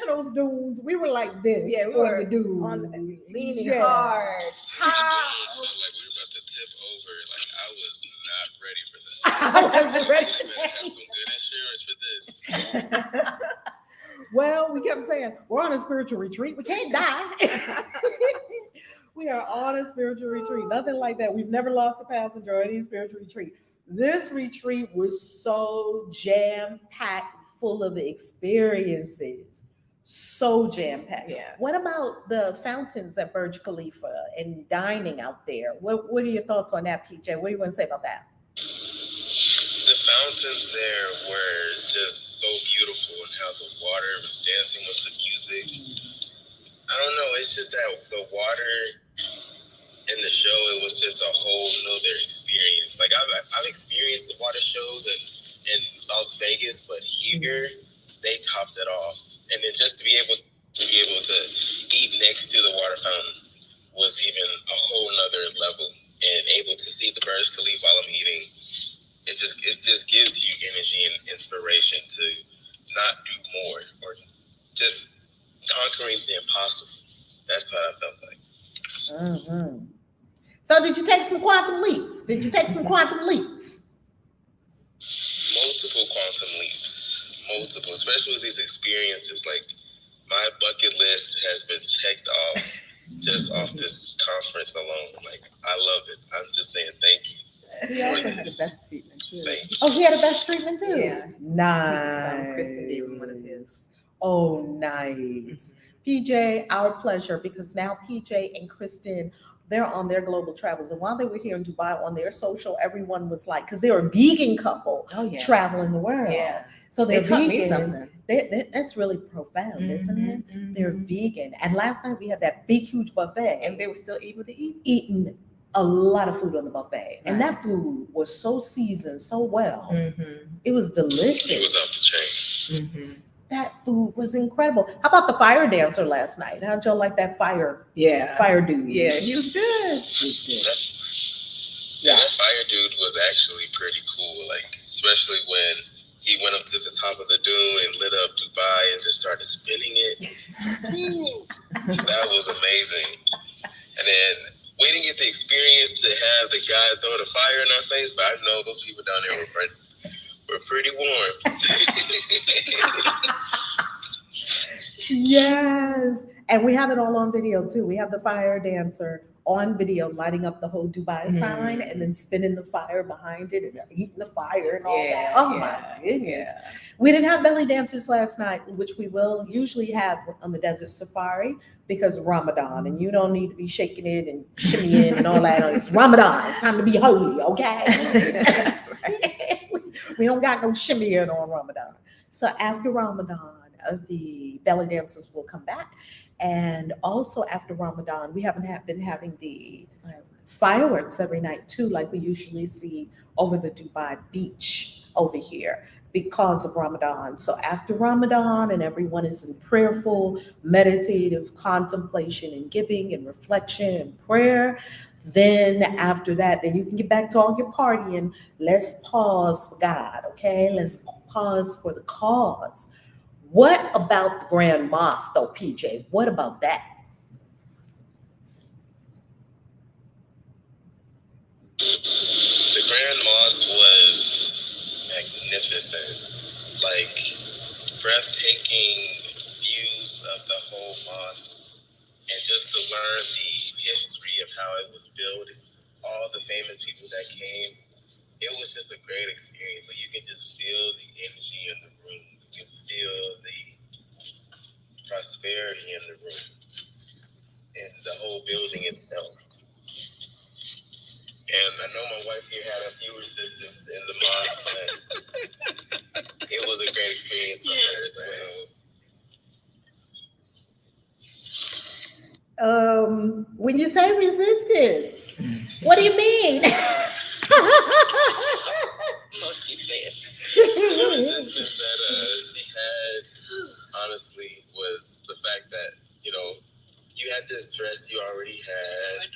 those dudes, we were like this. Yeah, we were the dudes. Leaning hard. Felt like we were about to tip over. Like, I was not ready for that. I wasn't ready. We better have some good insurance for this. Well, we kept saying, we're on a spiritual retreat. We can't die. We are on a spiritual retreat. Nothing like that. We've never lost a passenger on any spiritual retreat. This retreat was so jam-packed full of experiences. So jam-packed. Yeah. What about the fountains at Burj Khalifa and dining out there? What are your thoughts on that, PJ? What do you want to say about that? The fountains there were just so beautiful, and how the water was dancing with the music. I don't know, it's just that the water in the show, it was just a whole nother experience. Like, I've experienced the water shows in Las Vegas, but here they topped it off. And then just to be able to eat next to the water fountain was even a whole nother level. And able to see the Burj Khalifa while I'm eating, it just gives you energy and inspiration to not do more, or just conquering the impossible. That's what I felt like. Mm-hmm. So did you take some quantum leaps? Multiple quantum leaps. Multiple, especially with these experiences. Like, my bucket list has been checked off just off this conference alone. Like, I love it. I'm just saying thank you. He also had the best treatment too. Thank you. Oh, he had the best treatment too? Yeah. Nice. Kristen gave him one of his. Oh, nice. PJ, our pleasure, because now PJ and Kristen, they're on their global travels. And while they were here in Dubai on their social, everyone was like, because they're a vegan couple traveling the world. Yeah. So they're taught vegan. me something. That's really profound, isn't it? They're vegan. And last night we had that big, huge buffet. And they were still able to eat. Eating a lot of food on the buffet. And Right. that food was so seasoned so well. Mm-hmm. It was It was off delicious. the chain. Mm-hmm. That food was incredible. How about the fire dancer last night? How'd y'all like that fire Yeah. dude? Yeah, he was good. He was good. Yeah, that fire dude was actually pretty cool. Like, especially when he went up to the top of the dune and lit up Dubai and just started spinning it. That was amazing. And then we didn't get the experience to have the guy throw the fire in our face, but I know those people down there were pretty warm. Yes. And we have it all on video too. We have the fire dancer on video lighting up the whole Dubai sign and then spinning the fire behind it and eating the fire and all that. Oh my goodness. Yeah. We didn't have belly dancers last night, which we will usually have on the desert safari because of Ramadan, and you don't need to be shaking it and shimmying and all that. It's Ramadan. It's time to be holy, okay? We don't got no shimmying on Ramadan. So after Ramadan, the belly dancers will come back. And also after Ramadan, we haven't been having the fireworks every night too, like we usually see over the Dubai beach over here because of Ramadan. So after Ramadan and everyone is in prayerful, meditative contemplation and giving and reflection and prayer, then after that, then you can get back to all your partying. Let's pause for God, okay? Let's pause for the cause. What about the Grand Mosque, though, PJ? What about that? The Grand Mosque was magnificent. Like, breathtaking views of the whole mosque. And just to learn the history of how it was built, all the famous people that came, it was just a great experience. Like, you can just feel the energy in the room. You can feel the prosperity in the room and the whole building itself. And I know my wife here had a few resistance in the mosque, but it was a great experience for her as well. When you say resistance, what do you mean? What you said. The resistance that she had, honestly, was the fact that, you know, you had this dress you already had.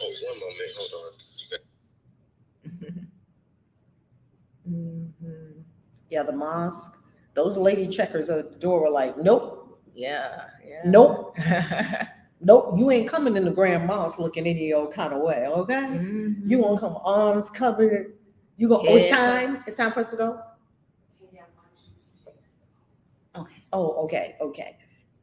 Oh, one moment, hold on. Mm-hmm. Yeah, the mosque, those lady checkers at the door were like, nope, Yeah. nope, nope, you ain't coming in the Grand Mosque looking any old kind of way, okay? Mm-hmm. You gonna come arms covered. You go, oh, it's time for us to go? Okay. Oh, okay.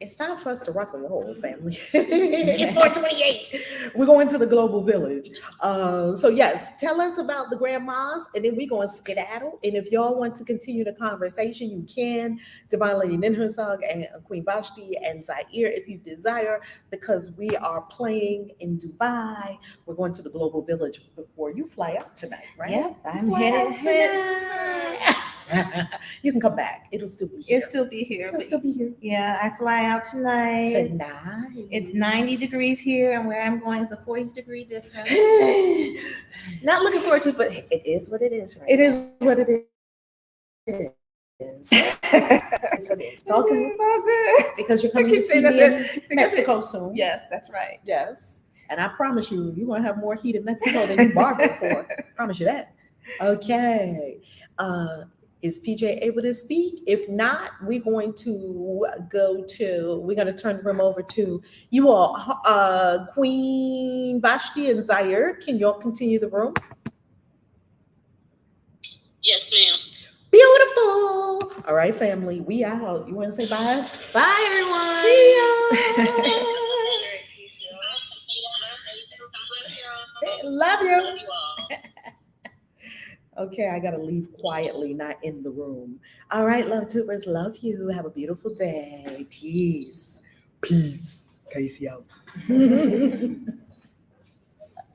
It's time for us to rock and roll, family. It's 4:28. We're going to the global village. So yes, tell us about the Grand Mosque, and then we're going to skedaddle. And if y'all want to continue the conversation, you can. Divine Lady Ninhursag and Queen Vashti and Zaire, if you desire, because we are playing in Dubai. We're going to the global village before you fly out tonight, right? Yep, I'm Fly headed out tonight. You can come back. It'll still be here. It'll still be here. It'll But still be here. yeah, I fly out tonight. Say nice. It's 90 degrees here, and where I'm going is a 40-degree difference. Not looking forward to it, but it is what it is, right? It is what it is. It's what it is. It's all good. It's all good. Because you're coming I to keep see saying me that's in Mexico soon. Yes, that's right. Yes. And I promise you, you're going to have more heat in Mexico than you bargained for. Promise you that. Okay. Is PJ able to speak? If not, we're going to turn the room over to you all. Queen Vashti and Zaire, can y'all continue the room? Yes, ma'am. Beautiful. All right, family, we out. You want to say bye? Bye, everyone. See ya. Love you. Okay, I gotta leave quietly, not in the room. All right, love tubers, love you. Have a beautiful day. Peace. Casey out.